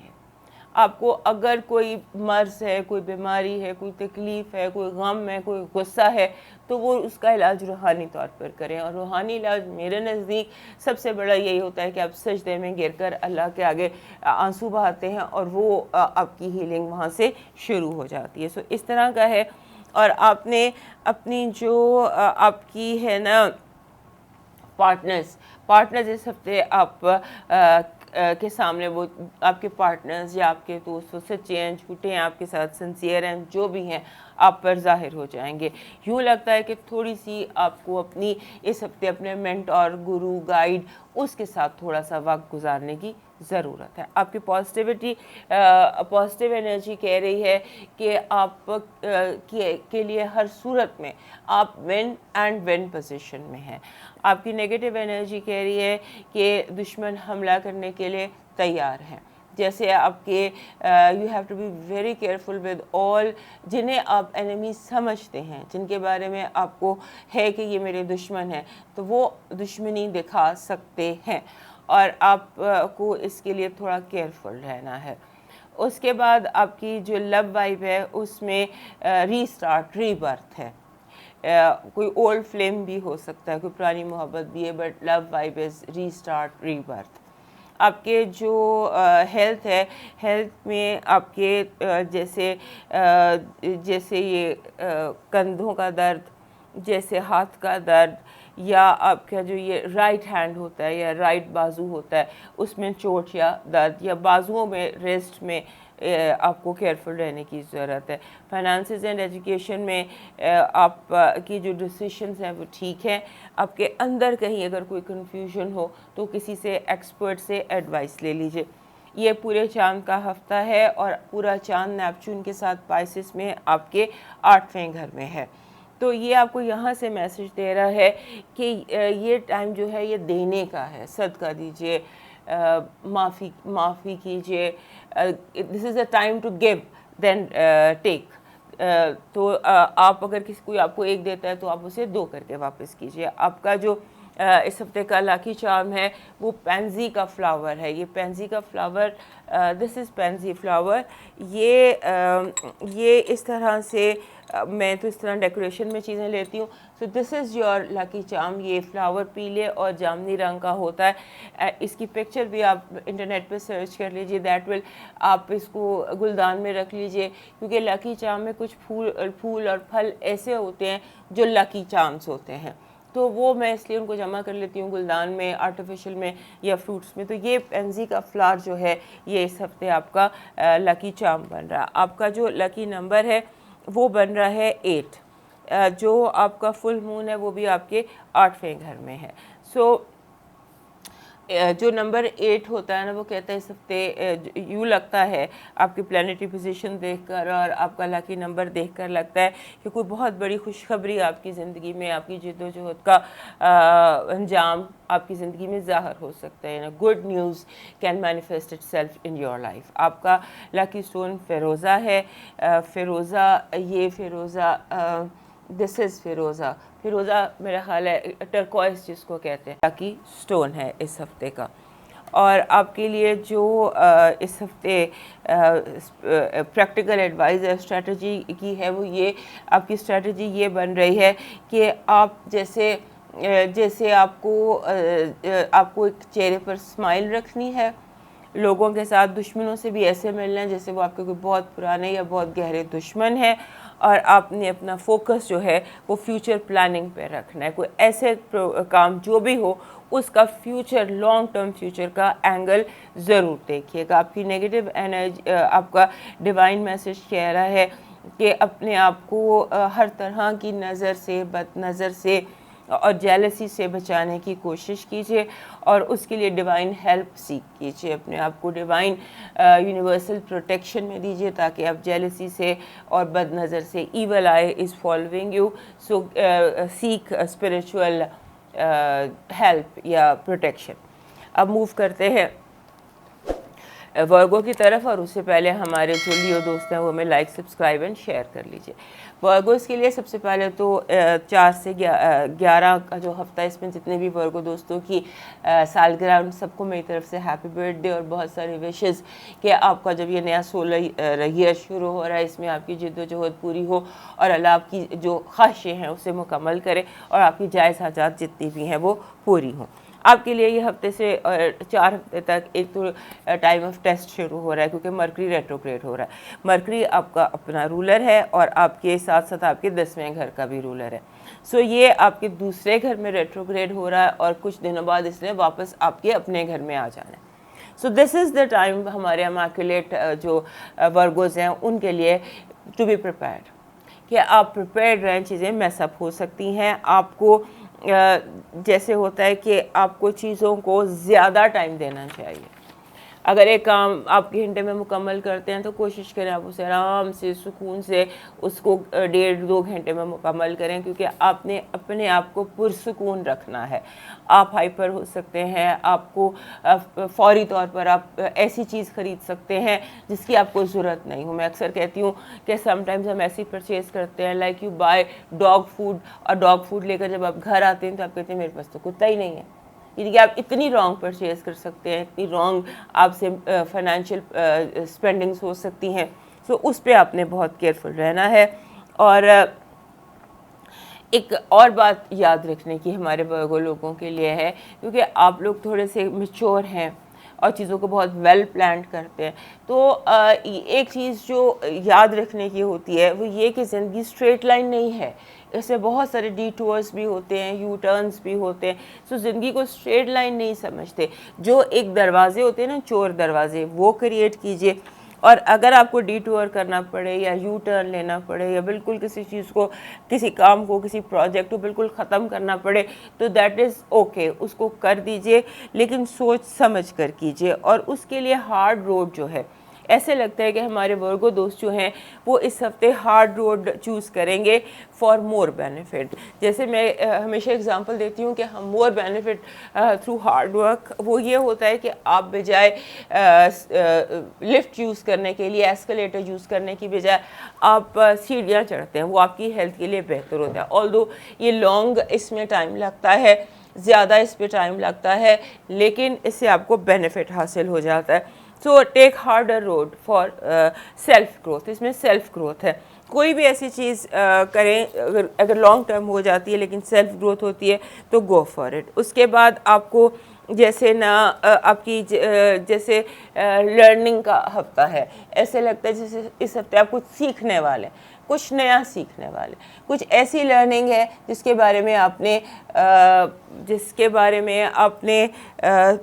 آپ کو اگر کوئی مرض ہے، کوئی بیماری ہے، کوئی تکلیف ہے، کوئی غم ہے، کوئی غصہ ہے، تو وہ اس کا علاج روحانی طور پر کریں۔ اور روحانی علاج میرے نزدیک سب سے بڑا یہی ہوتا ہے کہ آپ سجدے میں گر کر اللہ کے آگے آنسو بہاتے ہیں، اور وہ آپ کی ہیلنگ وہاں سے شروع ہو جاتی ہے۔ سو اس طرح کا ہے۔ اور آپ نے اپنی جو آپ کی ہے نا پارٹنرز اس ہفتے آپ کے سامنے، وہ آپ کے پارٹنرز یا آپ کے دوست وہ سچے ہیں، جھوٹے ہیں، آپ کے ساتھ سنسیئر ہیں، جو بھی ہیں آپ پر ظاہر ہو جائیں گے۔ یوں لگتا ہے کہ تھوڑی سی آپ کو اپنی اس ہفتے اپنے مینٹور، گرو، گائیڈ، اس کے ساتھ تھوڑا سا وقت گزارنے کی ضرورت ہے۔ آپ کی پازیٹیو انرجی کہہ رہی ہے کہ آپ کے لیے ہر صورت میں آپ ون اینڈ ون پوزیشن میں ہیں۔ آپ کی نیگیٹو انرجی کہہ رہی ہے کہ دشمن حملہ کرنے کے لیے تیار ہیں۔ جیسے آپ کے you have to be very careful with all, جنہیں آپ انیمی سمجھتے ہیں، جن کے بارے میں آپ کو ہے کہ یہ میرے دشمن ہیں، تو وہ دشمنی دکھا سکتے ہیں، اور آپ کو اس کے لیے تھوڑا کیئرفل رہنا ہے۔ اس کے بعد آپ کی جو لو وائب ہے اس میں ری سٹارٹ، ری برتھ ہے۔ کوئی اولڈ فلیم بھی ہو سکتا ہے، کوئی پرانی محبت بھی ہے، but love vibe is restart, rebirth. آپ کے جو ہیلتھ ہے، ہیلتھ میں آپ کے جیسے یہ کندھوں کا درد، جیسے ہاتھ کا درد، یا آپ کا جو یہ رائٹ ہینڈ ہوتا ہے یا رائٹ بازو ہوتا ہے اس میں چوٹ یا درد، یا بازوؤں میں ریسٹ میں آپ کو کیئرفل رہنے کی ضرورت ہے۔ فائنانسز اینڈ ایجوکیشن میں آپ کی جو ڈیسیشنز ہیں وہ ٹھیک ہیں، آپ کے اندر کہیں اگر کوئی کنفیوژن ہو تو کسی سے ایکسپرٹ سے ایڈوائس لے لیجئے۔ یہ پورے چاند کا ہفتہ ہے اور پورا چاند نیپچون کے ساتھ پائسس میں آپ کے 8ویں گھر میں ہے، تو یہ آپ کو یہاں سے میسج دے رہا ہے کہ یہ ٹائم جو ہے یہ دینے کا ہے، صدقہ دیجئے، معافی کیجئے، دس is a time to give دین ٹیک۔ تو آپ اگر کوئی آپ کو 1 دیتا ہے تو آپ اسے 2 کر کے واپس کیجئے۔ آپ کا جو اس ہفتے کا لاکی چارم ہے وہ پینزی کا فلاور ہے۔ یہ پینزی کا فلاور، دس از پینزی فلاور، یہ اس طرح سے میں تو اس طرح ڈیکوریشن میں چیزیں لیتی ہوں، سو دس از یور لاکی چارم۔ یہ فلاور پیلے اور جامنی رنگ کا ہوتا ہے، اس کی پکچر بھی آپ انٹرنیٹ پہ سرچ کر لیجئے، دیٹ ول، آپ اس کو گلدان میں رکھ لیجئے، کیونکہ لاکی چارم میں کچھ پھول اور پھل ایسے ہوتے ہیں جو لاکی چارمز ہوتے ہیں، تو وہ میں اس لیے ان کو جمع کر لیتی ہوں گلدان میں، آرٹیفیشل میں یا فروٹس میں۔ تو یہ پینزی کا فلاور جو ہے یہ اس ہفتے آپ کا لاکی چارم بن رہا ہے۔ آپ کا جو لاکی نمبر ہے وہ بن رہا ہے 8، جو آپ کا فل مون ہے وہ بھی آپ کے 8ویں گھر میں ہے۔ سو جو نمبر 8 ہوتا ہے نا، وہ کہتا ہے اس ہفتے یوں لگتا ہے آپ کی پلانیٹری پوزیشن دیکھ کر اور آپ کا لاکی نمبر دیکھ کر لگتا ہے کہ کوئی بہت بڑی خوشخبری آپ کی زندگی میں، آپ کی جد و جہد کا انجام آپ کی زندگی میں ظاہر ہو سکتا ہے۔ Good news can manifest it self in your life. آپ کا لاکی سٹون فیروزہ ہے، فیروزہ دس از فیروزہ میرا خیال ہے ٹرکوائز جس کو کہتے ہیں، لاکی سٹون ہے اس ہفتے کا۔ اور آپ کے لیے جو اس ہفتے پریکٹیکل ایڈوائز ہے، اسٹریٹجی کی ہے، وہ یہ آپ کی اسٹریٹجی یہ بن رہی ہے کہ آپ جیسے آپ کو ایک چہرے پر اسمائل رکھنی ہے، لوگوں کے ساتھ دشمنوں سے بھی ایسے ملنا ہے جیسے وہ آپ کے کوئی بہت پرانے یا بہت گہرے دشمن ہیں، اور آپ نے اپنا فوکس جو ہے وہ فیوچر پلاننگ پہ رکھنا ہے۔ کوئی ایسے کام جو بھی ہو اس کا فیوچر، لانگ ٹرم فیوچر کا اینگل ضرور دیکھیے گا۔ آپ کی نیگیٹو انرجی، آپ کا ڈیوائن میسج کہہ رہا ہے کہ اپنے آپ کو ہر طرح کی نظر سے، بد نظر سے اور جیلسی سے بچانے کی کوشش کیجیے، اور اس کے لیے ڈیوائن ہیلپ سیکھ کیجیے، اپنے آپ کو ڈیوائن یونیورسل پروٹیکشن میں دیجیے تاکہ آپ جیلسی سے اور بد نظر سے، evil eye is following you, so seek spiritual help یا پروٹیکشن۔ اب موو کرتے ہیں ورگو کی طرف، اور اس سے پہلے ہمارے جو لیو دوست ہیں وہ ہمیں لائک، سبسکرائب اینڈ شیئر کر لیجئے۔ ورگوز کے لیے سب سے پہلے تو 4 سے 11 کا جو ہفتہ ہے، اس میں جتنے بھی ورگو دوستوں کی سالگرہ، ان سب کو میری طرف سے ہیپی برتھ ڈے اور بہت سارے وشز کہ آپ کا جب یہ نیا 16 ایئر شروع ہو رہا ہے، اس میں آپ کی جد و جہد پوری ہو اور اللہ آپ کی جو خواہشیں ہیں اسے مکمل کرے اور آپ کی جائز حاجات جتنی بھی ہیں وہ پوری ہوں۔ آپ کے لیے یہ ہفتے سے 4 ہفتے تک ایک تو ٹائم آف ٹیسٹ شروع ہو رہا ہے، کیونکہ مرکری ریٹروگریڈ ہو رہا ہے۔ مرکری آپ کا اپنا رولر ہے اور آپ کے ساتھ ساتھ آپ کے 10ویں گھر کا بھی رولر ہے، سو یہ آپ کے دوسرے گھر میں ریٹروگریڈ ہو رہا ہے اور کچھ دنوں بعد اس نے واپس آپ کے اپنے گھر میں آ جانا ہے۔ سو دس از دا ٹائم ہمارے امیکولیٹ جو ورگوز ہیں ان کے لیے ٹو بی پریپیئرڈ، کہ آپ پریپیئرڈ رہیں، چیزیں میس اپ ہو سکتی ہیں۔ آپ کو جیسے ہوتا ہے کہ آپ کو چیزوں کو زیادہ ٹائم دینا چاہیے۔ اگر ایک کام آپ گھنٹے میں مکمل کرتے ہیں تو کوشش کریں آپ اسے آرام سے، سکون سے اس کو 1.5-2 گھنٹے میں مکمل کریں، کیونکہ آپ نے اپنے آپ کو پرسکون رکھنا ہے۔ آپ ہائپر ہو سکتے ہیں، آپ کو فوری طور پر آپ ایسی چیز خرید سکتے ہیں جس کی آپ کو ضرورت نہیں ہو۔ میں اکثر کہتی ہوں کہ سم ٹائمز ہم ایسی پرچیز کرتے ہیں like you by dog food, اور ڈاگ فوڈ لے کر جب آپ گھر آتے ہیں تو آپ کہتے ہیں میرے پاس تو کتا ہی نہیں ہے، یعنی کہ آپ اتنی رانگ پرچیز کر سکتے ہیں، اتنی رانگ آپ سے فائنینشیل اسپینڈنگس ہو سکتی ہیں، سو اس پہ آپ نے بہت کیئرفل رہنا ہے۔ اور ایک اور بات یاد رکھنے کی ہمارے ورگو لوگوں کے لیے ہے، کیونکہ آپ لوگ تھوڑے سے میچور ہیں اور چیزوں کو بہت ویل پلانڈ کرتے ہیں، تو ایک چیز جو یاد رکھنے کی ہوتی ہے وہ یہ کہ زندگی اسٹریٹ لائن نہیں ہے، اس سے بہت سارے ڈی ٹورس بھی ہوتے ہیں, یو ٹرنس بھی ہوتے ہیں. سو زندگی کو اسٹریٹ لائن نہیں سمجھتے. جو ایک دروازے ہوتے ہیں نا, چور دروازے, وہ کریٹ کیجئے. اور اگر آپ کو ڈی ٹور کرنا پڑے یا یو ٹرن لینا پڑے یا بالکل کسی چیز کو, کسی کام کو, کسی پروجیکٹ کو بالکل ختم کرنا پڑے, تو دیٹ از اوکے, اس کو کر دیجئے, لیکن سوچ سمجھ کر کیجئے. اور اس کے لیے ہارڈ روڈ جو ہے, ایسے لگتا ہے کہ ہمارے ورگو دوست جو ہیں وہ اس ہفتے ہارڈ روڈ چوز کریں گے فار مور بینیفٹ. جیسے میں ہمیشہ اگزامپل دیتی ہوں کہ ہم مور بینیفٹ تھرو ہارڈ ورک, وہ یہ ہوتا ہے کہ آپ بجائے لفٹ یوز کرنے کے لیے, ایسکلیٹر یوز کرنے کی بجائے آپ سیڑھیاں چڑھتے ہیں, وہ آپ کی ہیلتھ کے لیے بہتر ہوتا ہے. آلدو یہ لانگ اس میں ٹائم لگتا ہے, زیادہ اس پہ ٹائم لگتا ہے, لیکن اس سے آپ کو بینیفٹ حاصل ہو جاتا ہے. So take harder road for self growth. اس میں سیلف گروتھ ہے. کوئی بھی ایسی چیز کریں اگر لانگ ٹرم ہو جاتی ہے لیکن سیلف گروتھ ہوتی ہے تو گو فار اٹ. اس کے بعد آپ کو جیسے نا آپ کی جیسے لرننگ کا ہفتہ ہے, ایسے لگتا ہے جیسے اس ہفتے آپ کچھ سیکھنے والے, کچھ نیا سیکھنے والے, کچھ ایسی لرننگ ہے جس کے بارے میں آپ نے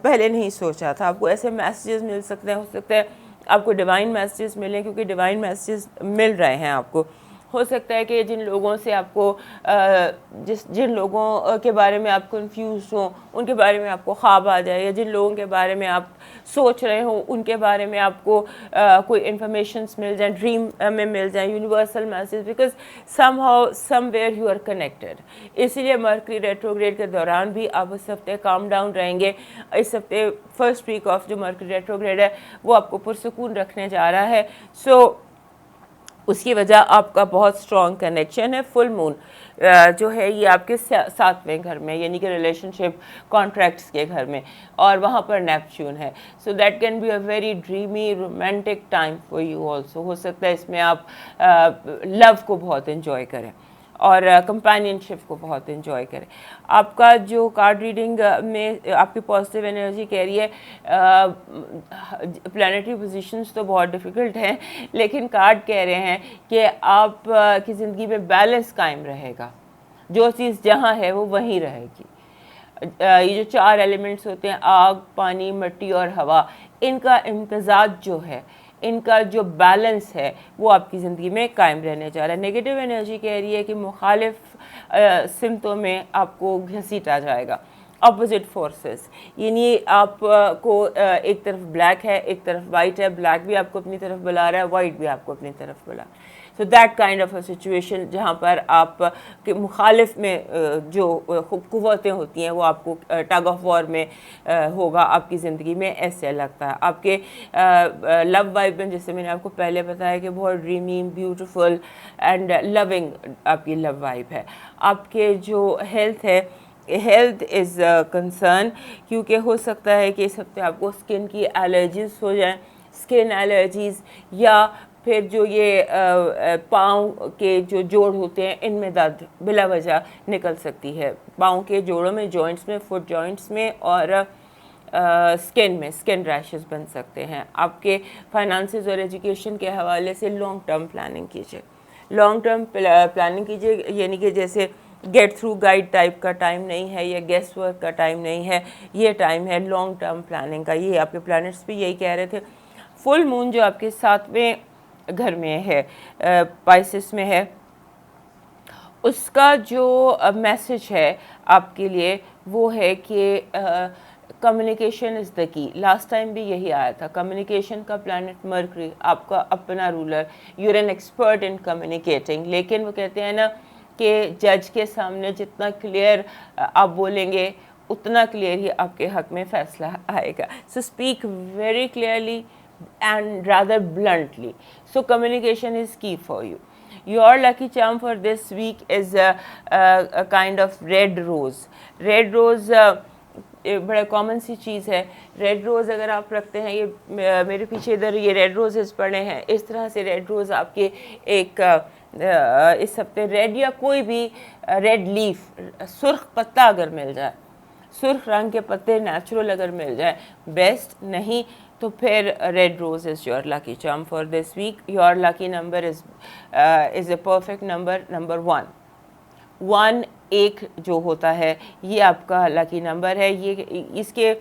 پہلے نہیں سوچا تھا. آپ کو ایسے میسیجز مل سکتے ہیں, ہو سکتا ہے آپ کو ڈیوائن میسیجز ملیں, کیونکہ ڈیوائن میسیجز مل رہے ہیں آپ کو. ہو سکتا ہے کہ جن لوگوں سے آپ کو جن لوگوں کے بارے میں آپ کنفیوز ہوں ان کے بارے میں آپ کو خواب آ جائے, یا جن لوگوں کے بارے میں آپ سوچ رہے ہوں ان کے بارے میں آپ کو کوئی انفارمیشنس مل جائیں, ڈریم میں مل جائیں, universal message, because somehow somewhere you are connected. اسی لیے مرکری ریٹروگریڈ کے دوران بھی آپ اس ہفتے کام ڈاؤن رہیں گے. اس ہفتے فرسٹ ویک آف جو مرکری ریٹروگریڈ ہے وہ آپ کو پرسکون رکھنے جا رہا ہے. سو اس کی وجہ آپ کا بہت اسٹرانگ کنیکشن ہے. فل مون جو ہے یہ آپ کے 7ویں گھر میں, یعنی کہ ریلیشن شپ کانٹریکٹس کے گھر میں, اور وہاں پر نیپچون ہے. So that can be a very dreamy romantic time for you also. ہو سکتا ہے اس میں آپ لو کو بہت انجوائے کریں اور کمپینین شپ کو بہت انجوائے کریں. آپ کا جو کارڈ ریڈنگ میں آپ کی پازیٹیو انرجی کہہ رہی ہے, پلانیٹری پوزیشنز تو بہت ڈیفیکلٹ ہیں, لیکن کارڈ کہہ رہے ہیں کہ آپ کی زندگی میں بیلنس قائم رہے گا. جو چیز جہاں ہے وہ وہیں رہے گی. یہ جو 4 ایلیمنٹس ہوتے ہیں, آگ, پانی, مٹی اور ہوا, ان کا امتزاج جو ہے, ان کا جو بیلنس ہے وہ آپ کی زندگی میں قائم رہنے جا رہا ہے. نیگیٹو انرجی کہہ رہی ہے کہ مخالف سمتوں میں آپ کو گھسیٹا جائے گا, اپوزٹ فورسز, یعنی آپ کو ایک طرف بلیک ہے, ایک طرف وائٹ ہے, بلیک بھی آپ کو اپنی طرف بلا رہا ہے, وائٹ بھی آپ کو اپنی طرف بلا رہا ہے. So that kind of a situation جہاں پر آپ کے مخالف میں جو قوتیں ہوتی ہیں وہ آپ کو ٹگ آف وار میں ہوگا آپ کی زندگی میں, ایسے لگتا ہے. آپ کے لو وائب میں, جیسے میں نے آپ کو پہلے بتایا کہ بہت ڈریمی, بیوٹیفل اینڈ لونگ آپ کی لو وائب ہے. آپ کے جو ہیلتھ ہے, ہیلتھ از کنسرن, کیونکہ ہو سکتا ہے کہ اس ہفتے آپ کو اسکن کی الرجیز ہو جائیں, اسکن الرجیز, یا پھر جو یہ پاؤں کے جو جوڑ ہوتے ہیں ان میں درد بلا وجہ نکل سکتی ہے. پاؤں کے جوڑوں میں, جوائنٹس میں, فٹ جوائنٹس میں, اور اسکن میں اسکن ریشز بن سکتے ہیں. آپ کے فائنانسز اور ایجوکیشن کے حوالے سے لانگ ٹرم پلاننگ کیجیے. لانگ ٹرم پلاننگ کیجیے, یعنی کہ جیسے گیٹ تھرو گائیڈ ٹائپ کا ٹائم نہیں ہے, یا گیس ورک کا ٹائم نہیں ہے, یہ ٹائم ہے لانگ ٹرم پلاننگ کا. یہ آپ کے پلانٹس بھی یہی کہہ رہے تھے. فل مون جو آپ کے 7ویں گھر میں ہے, پائسس میں ہے, اس کا جو میسج ہے آپ کے لیے وہ ہے کہ کمیونیکیشن از دا کی. لاسٹ ٹائم بھی یہی آیا تھا. کمیونیکیشن کا پلانٹ مرکری آپ کا اپنا ruler, you are an expert in communicating, لیکن وہ کہتے ہیں نا کہ جج کے سامنے جتنا کلیئر آپ بولیں گے اتنا کلیئر ہی آپ کے حق میں فیصلہ آئے گا. So speak very clearly and rather bluntly. So communication is key for you. Your lucky charm for this week is a kind of red rose. Red rose بڑا کامن سی چیز ہے. ریڈ روز اگر آپ رکھتے ہیں, یہ میرے پیچھے ادھر یہ ریڈ روزز پڑے ہیں, اس طرح سے ریڈ روز آپ کے ایک اس ہفتے ریڈ یا کوئی بھی ریڈ لیف, سرخ پتہ اگر مل جائے, سرخ رنگ کے پتے نیچرل اگر مل جائیں بیسٹ, نہیں تو پھر red rose is your lucky charm for this week. Your lucky number is a perfect number 1. 1 1 جو ہوتا ہے یہ آپ کا لکی نمبر ہے. یہ اس کے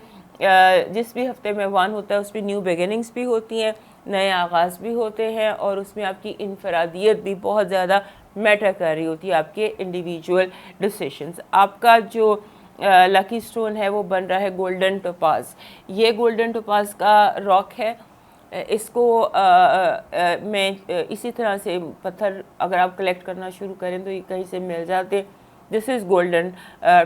جس بھی ہفتے میں 1 ہوتا ہے اس میں نیو بگننگس بھی ہوتی ہیں, نئے آغاز بھی ہوتے ہیں, اور اس میں آپ کی انفرادیت بھی بہت زیادہ میٹر کر رہی ہوتی ہے, آپ کے انڈیویجول ڈیسیشنز. آپ کا جو لکی سٹون ہے وہ بن رہا ہے گولڈن ٹوپاز. یہ گولڈن ٹوپاز کا راک ہے. اس کو میں اسی طرح سے پتھر اگر آپ کلیکٹ کرنا شروع کریں تو یہ کہیں سے مل جاتے. دس از گولڈن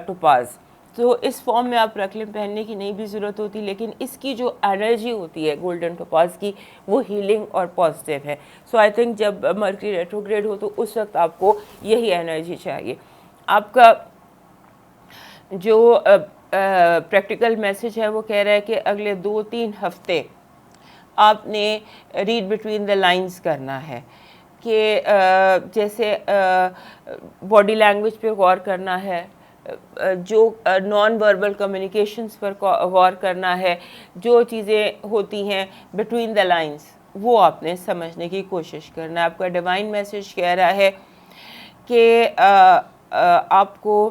ٹوپاز. تو اس فارم میں آپ رکھ لیں, پہننے کی نہیں بھی ضرورت ہوتی, لیکن اس کی جو انرجی ہوتی ہے گولڈن ٹوپاز کی وہ ہیلنگ اور پازیٹیو ہے. سو آئی تھنک جب مرکری ریٹروگریڈ ہو تو اس وقت آپ کو یہی انرجی چاہیے. آپ کا جو پریکٹیکل میسج ہے وہ کہہ رہا ہے کہ اگلے 2-3 ہفتے آپ نے ریڈ بٹوین دا لائنز کرنا ہے, کہ جیسے باڈی لینگویج پہ غور کرنا ہے, جو نان وربل کمیونیکیشنز پر غور کرنا ہے, جو چیزیں ہوتی ہیں بٹوین دا لائنز وہ آپ نے سمجھنے کی کوشش کرنا ہے. آپ کا ڈیوائن میسج کہہ رہا ہے کہ آپ کو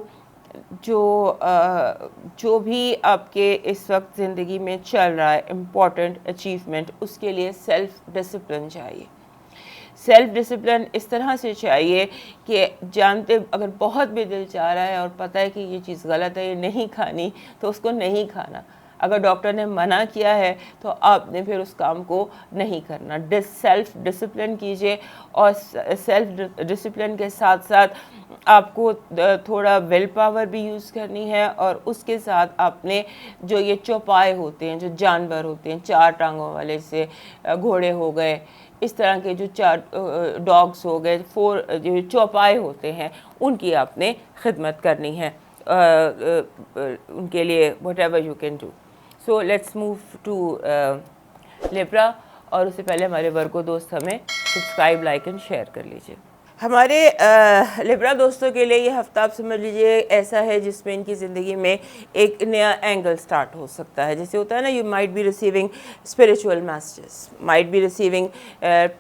جو بھی آپ کے اس وقت زندگی میں چل رہا ہے امپورٹنٹ اچیومنٹ, اس کے لیے سیلف ڈسپلن چاہیے. سیلف ڈسپلن اس طرح سے چاہیے کہ جانتے اگر بہت بھی دل چاہ رہا ہے اور پتہ ہے کہ یہ چیز غلط ہے, یہ نہیں کھانی, تو اس کو نہیں کھانا. اگر ڈاکٹر نے منع کیا ہے تو آپ نے پھر اس کام کو نہیں کرنا. سیلف ڈسپلن کیجئے, اور سیلف ڈسپلن کے ساتھ ساتھ آپ کو تھوڑا ویل پاور بھی یوز کرنی ہے, اور اس کے ساتھ آپ نے جو یہ چوپائے ہوتے ہیں, جو جانور ہوتے ہیں 4 ٹانگوں والے, سے گھوڑے ہو گئے, اس طرح کے جو 4 ڈاگس ہو گئے, 4 جو چوپائے ہوتے ہیں, ان کی آپ نے خدمت کرنی ہے, ان کے لیے whatever you can do. So let's move to Libra, اور اس سے پہلے ہمارے ورگو دوست ہمیں سبسکرائب, لائک اینڈ شیئر کر لیجیے. ہمارے لیبرا دوستوں کے لیے یہ ہفتہ آپ سمجھ لیجیے ایسا ہے جس میں ان کی زندگی میں ایک نیا اینگل سٹارٹ ہو سکتا ہے. جیسے ہوتا ہے نا, you might be receiving spiritual messages, might be receiving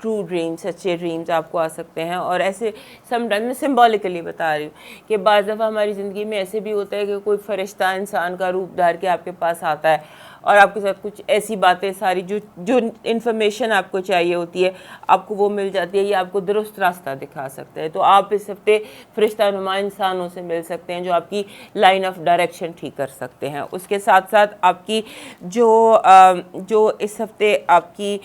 true dreams, سچے ڈریمز آپ کو آ سکتے ہیں. اور ایسے سم ٹائم میں سمبولکلی بتا رہی ہوں کہ بعض دفعہ ہماری زندگی میں ایسے بھی ہوتا ہے کہ کوئی فرشتہ انسان کا روپ دھار کے آپ کے پاس آتا ہے, اور آپ کے ساتھ کچھ ایسی باتیں ساری جو انفارمیشن آپ کو چاہیے ہوتی ہے آپ کو وہ مل جاتی ہے, یہ آپ کو درست راستہ دکھا سکتا ہے. تو آپ اس ہفتے فرشتہ نما انسانوں سے مل سکتے ہیں جو آپ کی لائن آف ڈائریکشن ٹھیک کر سکتے ہیں. اس کے ساتھ ساتھ آپ کی جو اس ہفتے آپ کی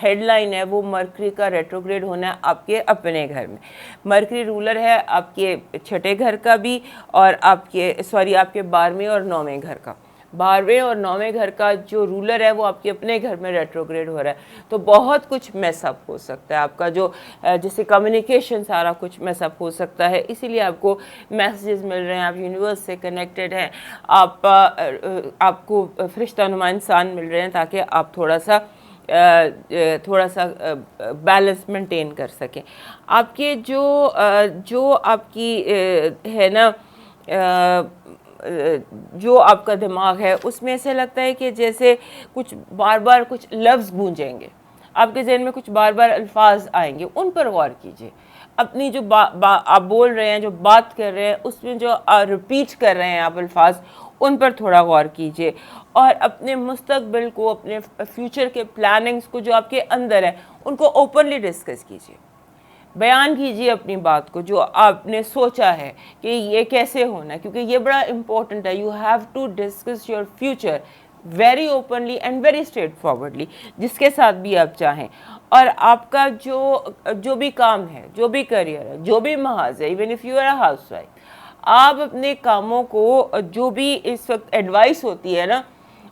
ہیڈ لائن ہے وہ مرکری کا ریٹروگریڈ ہونا ہے آپ کے اپنے گھر میں. مرکری رولر ہے آپ کے 6ٹھے گھر کا بھی, اور آپ کے 12ویں اور 9ویں گھر کا. 12ویں اور 9ویں گھر کا جو رولر ہے وہ آپ کے اپنے گھر میں ریٹروگریڈ ہو رہا ہے. تو بہت کچھ میس اپ ہو سکتا ہے آپ کا, جو جیسے کمیونیکیشن سارا کچھ میس اپ ہو سکتا ہے. اسی لیے آپ کو میسیجز مل رہے ہیں, آپ یونیورس سے کنیکٹڈ ہیں, آپ کو فرشتہ نما انسان مل رہے ہیں تاکہ آپ تھوڑا سا بیلنس مینٹین کر سکیں. آپ کے جو آپ کی ہے نا جو آپ کا دماغ ہے اس میں ایسے لگتا ہے کہ جیسے کچھ بار بار کچھ لفظ گونجیں گے, آپ کے ذہن میں کچھ بار بار الفاظ آئیں گے, ان پر غور کیجیے. اپنی جو آپ بول رہے ہیں, جو بات کر رہے ہیں, اس میں جو ریپیٹ کر رہے ہیں آپ الفاظ, ان پر تھوڑا غور کیجیے. اور اپنے مستقبل کو, اپنے فیوچر کے پلاننگز کو جو آپ کے اندر ہے ان کو اوپنلی ڈسکس کیجیے. بیان کیجیے اپنی بات کو, جو آپ نے سوچا ہے کہ یہ کیسے ہونا ہے, کیونکہ یہ بڑا امپورٹنٹ ہے. You have to discuss your future very openly and very straightforwardly, جس کے ساتھ بھی آپ چاہیں. اور آپ کا جو بھی کام ہے, جو بھی کریئر ہے, جو بھی محاذ ہے, even if you are a housewife, آپ اپنے کاموں کو جو بھی اس وقت ایڈوائس ہوتی ہے نا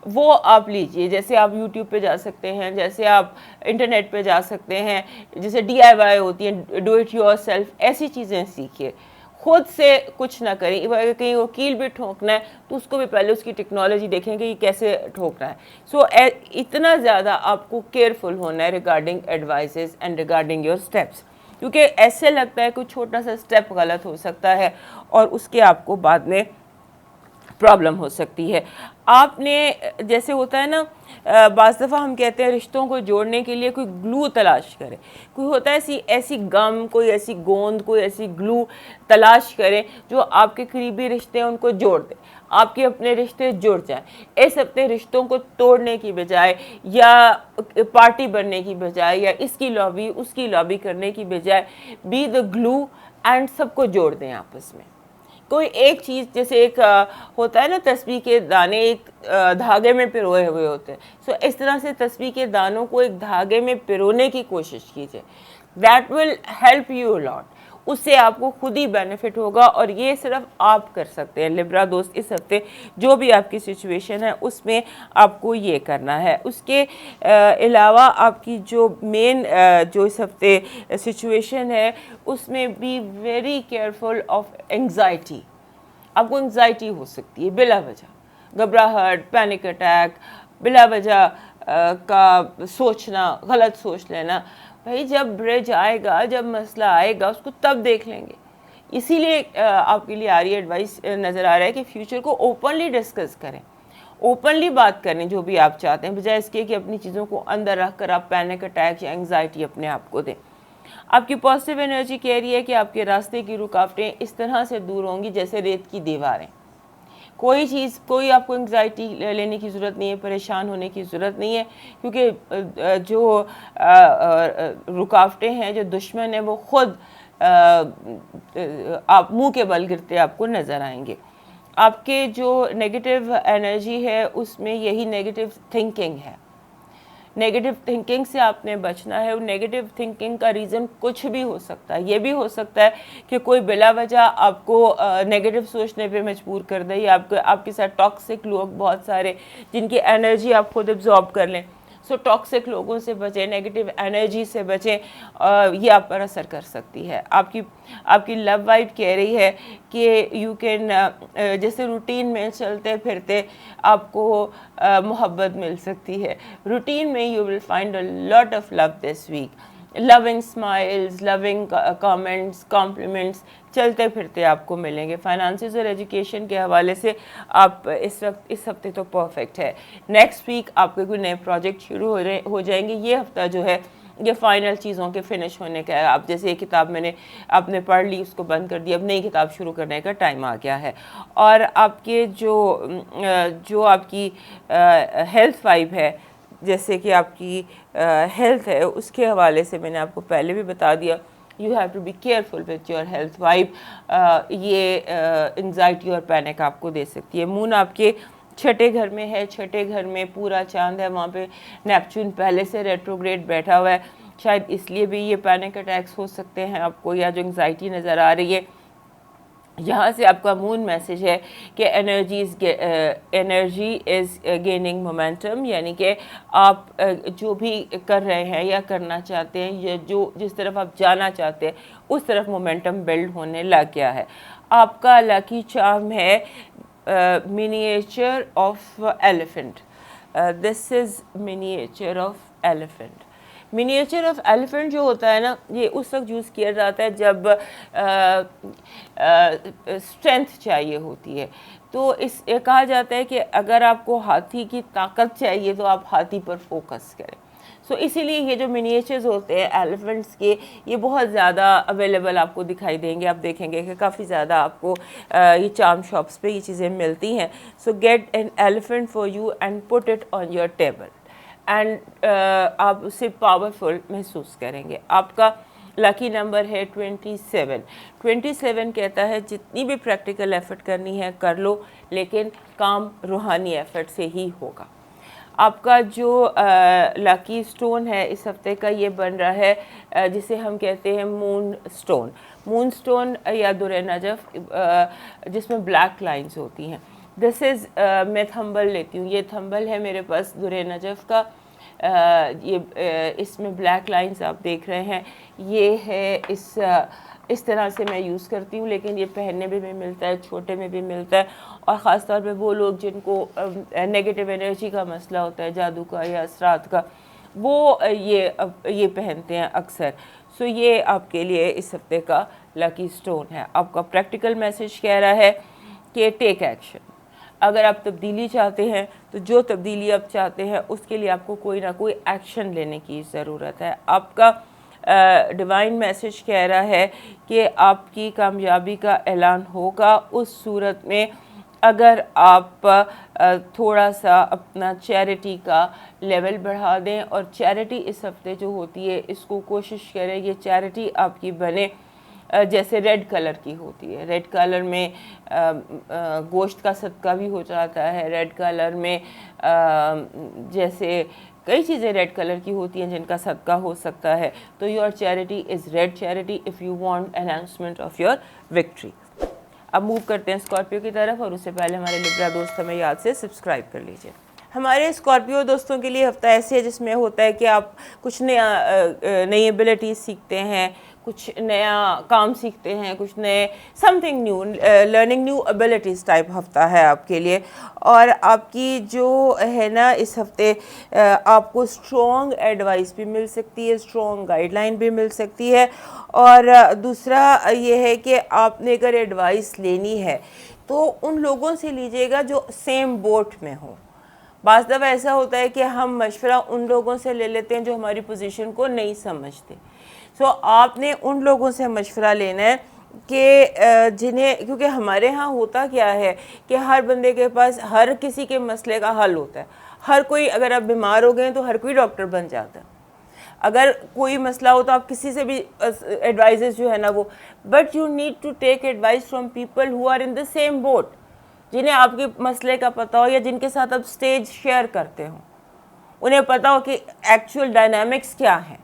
وہ آپ لیجئے. جیسے آپ یوٹیوب پہ جا سکتے ہیں, جیسے آپ انٹرنیٹ پہ جا سکتے ہیں, جیسے DIY ہوتی ہیں, ڈو اٹ یور سیلف, ایسی چیزیں سیکھیے. خود سے کچھ نہ کریں. اگر کہیں وکیل بھی ٹھوکنا ہے تو اس کو بھی پہلے اس کی ٹیکنالوجی دیکھیں کہ یہ کیسے ٹھوکنا ہے. سو اتنا زیادہ آپ کو کیئرفل ہونا ہے regarding advices and regarding your steps, کیونکہ ایسے لگتا ہے کوئی چھوٹا سا اسٹیپ غلط ہو سکتا ہے اور اس کے آپ کو بعد میں پرابلم ہو سکتی ہے. آپ نے جیسے ہوتا ہے نا بعض دفعہ ہم کہتے ہیں رشتوں کو جوڑنے کے لیے کوئی گلو تلاش کرے, کوئی ہوتا ہے ایسی گم, کوئی ایسی گوند, کوئی ایسی گلو تلاش کریں جو آپ کے قریبی رشتے ہیں ان کو جوڑ دے, آپ کے اپنے رشتے جڑ جائیں. اس ہفتے رشتوں کو توڑنے کی بجائے یا پارٹی بننے کی بجائے یا اس کی لابی اس کی لابی کرنے کی بجائے بی دا گلو اینڈ سب کو جوڑ دیں آپس میں. کوئی ایک چیز, جیسے ایک ہوتا ہے نا تسبیح کے دانے ایک دھاگے میں پروئے ہوئے ہوتے ہیں, سو اس طرح سے تسبیح کے دانوں کو ایک دھاگے میں پرونے کی کوشش کیجیے. دیٹ ول ہیلپ یو اے لاٹ. اس سے آپ کو خود ہی بینیفٹ ہوگا, اور یہ صرف آپ کر سکتے ہیں. لبرا دوست, اس ہفتے جو بھی آپ کی سچویشن ہے اس میں آپ کو یہ کرنا ہے. اس کے علاوہ آپ کی جو مین جو اس ہفتے سچویشن ہے اس میں be very careful of anxiety. آپ کو انگزائٹی ہو سکتی ہے بلا وجہ, گھبراہٹ, پینک اٹیک, بلا وجہ کا سوچنا, غلط سوچ لینا. بھائی جب برج آئے گا, جب مسئلہ آئے گا اس کو تب دیکھ لیں گے. اسی لیے آپ کے لیے آ رہی ایڈوائس نظر آ رہا ہے کہ فیوچر کو اوپنلی ڈسکس کریں, اوپنلی بات کریں جو بھی آپ چاہتے ہیں, بجائے اس کے کہ اپنی چیزوں کو اندر رکھ کر آپ پینک اٹیک یا انگزائٹی اپنے آپ کو دیں. آپ کی پازیٹیو انرجی کہہ رہی ہے کہ آپ کے راستے کی رکاوٹیں اس طرح سے دور ہوں گی جیسے ریت کی دیواریں. کوئی آپ کو انگزائٹی لینے کی ضرورت نہیں ہے, پریشان ہونے کی ضرورت نہیں ہے, کیونکہ جو رکاوٹیں ہیں, جو دشمن ہیں, وہ خود آپ منہ کے بل گرتے آپ کو نظر آئیں گے. آپ کے جو نیگیٹو انرجی ہے اس میں یہی نیگیٹو تھنکنگ ہے. نیگیٹو تھنکنگ سے آپ نے بچنا ہے. نیگیٹو تھنکنگ کا ریزن کچھ بھی ہو سکتا ہے. یہ بھی ہو سکتا ہے کہ کوئی بلا وجہ آپ کو نیگیٹو سوچنے پہ مجبور کر دے, یا آپ کے ساتھ ٹاکسک لوگ بہت سارے جن کی انرجی آپ خود ابزارب کر لیں. سو ٹاکسک لوگوں سے بچیں, نیگیٹو انرجی سے بچیں, یہ آپ پر اثر کر سکتی ہے. آپ کی لو وائب کہہ رہی ہے کہ یو کین, جیسے روٹین میں چلتے پھرتے آپ کو محبت مل سکتی ہے. روٹین میں you will find a lot of love this week. Loving smiles, loving comments, compliments چلتے پھرتے آپ کو ملیں گے. فائنانسز اور ایجوکیشن کے حوالے سے آپ اس ہفتے تو پرفیکٹ ہے. نیکسٹ ویک آپ کے کوئی نئے پروجیکٹ شروع ہو جائیں گے. یہ ہفتہ جو ہے یہ فائنل چیزوں کے فنش ہونے کا ہے. آپ جیسے ایک کتاب آپ نے پڑھ لی, اس کو بند کر دیا, اب نئی کتاب شروع کرنے کا ٹائم آ گیا ہے. اور آپ کے جو آپ کی ہیلتھ وائب ہے, جیسے کہ آپ کی ہیلتھ ہے, اس کے حوالے سے میں نے آپ کو پہلے بھی بتا دیا, you have to be careful with your health vibe. یہ انگزائٹی اور پینک آپ کو دے سکتی ہے. مون آپ کے چھٹے گھر میں ہے, چھٹے گھر میں پورا چاند ہے, وہاں پہ نیپچون پہلے سے ریٹروگریڈ بیٹھا ہوا ہے. شاید اس لیے بھی یہ پینک اٹیکس ہو سکتے ہیں آپ کو, یا جو انگزائٹی نظر آ رہی ہے. یہاں سے آپ کا مون میسج ہے کہ انرجی از گیننگ مومنٹم, یعنی کہ آپ جو بھی کر رہے ہیں یا کرنا چاہتے ہیں, یا جس طرف آپ جانا چاہتے ہیں اس طرف مومنٹم بلڈ ہونے لگ گیا ہے. آپ کا لکی چارم ہے miniature of elephant. This is miniature of elephant. Miniature of elephant جو ہوتا ہے نا, یہ اس وقت یوز کیا جاتا ہے جب اسٹرینتھ چاہیے ہوتی ہے. تو کہا جاتا ہے کہ اگر آپ کو ہاتھی کی طاقت چاہیے تو آپ ہاتھی پر فوکس کریں. سو اسی لیے یہ جو منیچرز ہوتے ہیں ایلیفنٹس کے, یہ بہت زیادہ اویلیبل آپ کو دکھائی دیں گے. آپ دیکھیں گے کہ کافی زیادہ آپ کو یہ چارم شاپس پہ یہ چیزیں ملتی ہیں. So get an elephant for you and put it on your table, and آپ اسے پاورفل محسوس کریں گے. آپ کا لکی نمبر ہے 27. 27 کہتا ہے جتنی بھی پریکٹیکل ایفرٹ کرنی ہے کر لو, لیکن کام روحانی ایفرٹ سے ہی ہوگا. آپ کا جو لکی سٹون ہے اس ہفتے کا, یہ بن رہا ہے جسے ہم کہتے ہیں مون سٹون. مون سٹون یا در نجف, جس میں بلیک لائنز ہوتی ہیں. دس از, میں تھمبل لیتی ہوں, یہ تھمبل ہے میرے پاس در نجف کا. یہ اس میں بلیک لائنز آپ دیکھ رہے ہیں, یہ ہے اس طرح سے میں یوز کرتی ہوں, لیکن یہ پہننے میں بھی ملتا ہے, چھوٹے میں بھی ملتا ہے. اور خاص طور پہ وہ لوگ جن کو نیگیٹو انرجی کا مسئلہ ہوتا ہے, جادو کا یا اثرات کا, وہ یہ پہنتے ہیں اکثر. سو یہ آپ کے لیے اس ہفتے کا لکی سٹون ہے. آپ کا پریکٹیکل میسج کہہ رہا ہے کہ ٹیک ایکشن. اگر آپ تبدیلی چاہتے ہیں تو جو تبدیلی آپ چاہتے ہیں اس کے لیے آپ کو کوئی نہ کوئی ایکشن لینے کی ضرورت ہے. آپ کا ڈیوائن میسج کہہ رہا ہے کہ آپ کی کامیابی کا اعلان ہوگا اس صورت میں اگر آپ تھوڑا سا اپنا چیریٹی کا لیول بڑھا دیں. اور چیریٹی اس ہفتے جو ہوتی ہے اس کو کوشش کریں یہ چیریٹی آپ کی بنے جیسے ریڈ کلر کی ہوتی ہے. ریڈ کلر میں گوشت کا صدقہ بھی ہو جاتا ہے. ریڈ کلر میں جیسے کئی چیزیں ریڈ کلر کی ہوتی ہیں جن کا صدقہ ہو سکتا ہے. تو your charity is red charity if you want enhancement of your victory. اب موو کرتے ہیں اسکارپیو کی طرف، اور اس سے پہلے ہمارے لبرا دوست ہمیں یاد سے سبسکرائب کر لیجئے. ہمارے اسکارپیو دوستوں کے لیے ہفتہ ایسے ہے جس میں ہوتا ہے کہ آپ کچھ نئی ایبلٹیز سیکھتے ہیں، کچھ نیا کام سیکھتے ہیں، کچھ نئے some thing new, learning new abilities type ہفتہ ہے آپ کے لیے. اور آپ کی جو ہے نا اس ہفتے آپ کو اسٹرانگ ایڈوائس بھی مل سکتی ہے، اسٹرانگ گائیڈ لائن بھی مل سکتی ہے. اور دوسرا یہ ہے کہ آپ نے اگر ایڈوائس لینی ہے تو ان لوگوں سے لیجیے گا جو سیم بوٹ میں ہوں. بعض دفعہ ایسا ہوتا ہے کہ ہم مشورہ ان لوگوں سے لے لیتے ہیں جو ہماری پوزیشن کو نہیں سمجھتے. سو آپ نے ان لوگوں سے مشورہ لینا ہے کہ جنہیں، کیونکہ ہمارے ہاں ہوتا کیا ہے کہ ہر بندے کے پاس ہر کسی کے مسئلے کا حل ہوتا ہے. ہر کوئی، اگر آپ بیمار ہو گئے تو ہر کوئی ڈاکٹر بن جاتا ہے. اگر کوئی مسئلہ ہو تو آپ کسی سے بھی ایڈوائزز جو ہے نا وہ، but you need to take advice from people who are in the same boat, جنہیں آپ کے مسئلے کا پتہ ہو یا جن کے ساتھ آپ سٹیج شیئر کرتے ہوں، انہیں پتہ ہو کہ ایکچوئل ڈائنامکس کیا ہیں.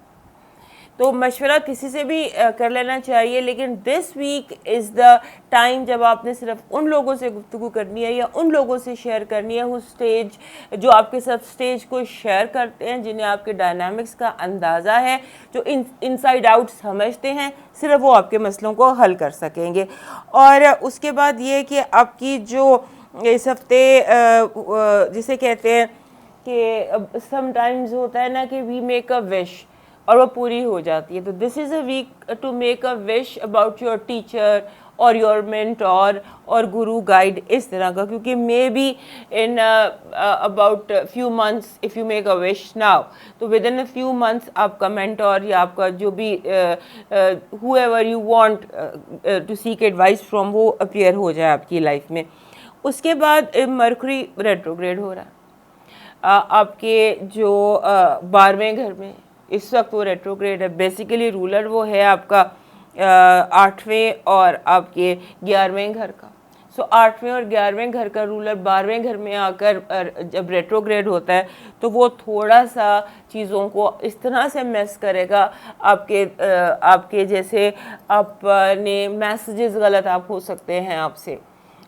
تو مشورہ کسی سے بھی کر لینا چاہیے، لیکن دس ویک از دا ٹائم جب آپ نے صرف ان لوگوں سے گفتگو کرنی ہے یا ان لوگوں سے شیئر کرنی ہے جو آپ کے ساتھ سٹیج کو شیئر کرتے ہیں، جنہیں آپ کے ڈائنامکس کا اندازہ ہے، جو انسائیڈ آؤٹ سمجھتے ہیں، صرف وہ آپ کے مسئلوں کو حل کر سکیں گے. اور اس کے بعد یہ کہ آپ کی جو اس ہفتے جسے کہتے ہیں کہ سم ٹائمز ہوتا ہے نا کہ وی میک اے وش اور وہ پوری ہو جاتی ہے. تو this is a week to make a wish about your teacher اور یور مینٹور اور گرو گائیڈ، اس طرح کا. کیونکہ maybe in about few months if you make a wish now, تو within a few months آپ کا mentor یا آپ کا جو بھی ہو ever you want to seek advice from, وہ اپیئر ہو جائے آپ کی لائف میں. اس کے بعد مرکری ریٹروگریڈ ہو رہا ہے آپ کے جو 12ویں گھر میں اس وقت وہ ریٹروگریڈ ہے. بیسیکلی رولر وہ ہے آپ کا 8ویں اور آپ کے 11ویں گھر کا. سو 8ویں اور 11ویں گھر کا رولر 12ویں گھر میں آ کر جب ریٹروگریڈ ہوتا ہے تو وہ تھوڑا سا چیزوں کو اس طرح سے میس کرے گا آپ کے جیسے آپ نے میسیجز غلط آپ ہو سکتے ہیں آپ سے،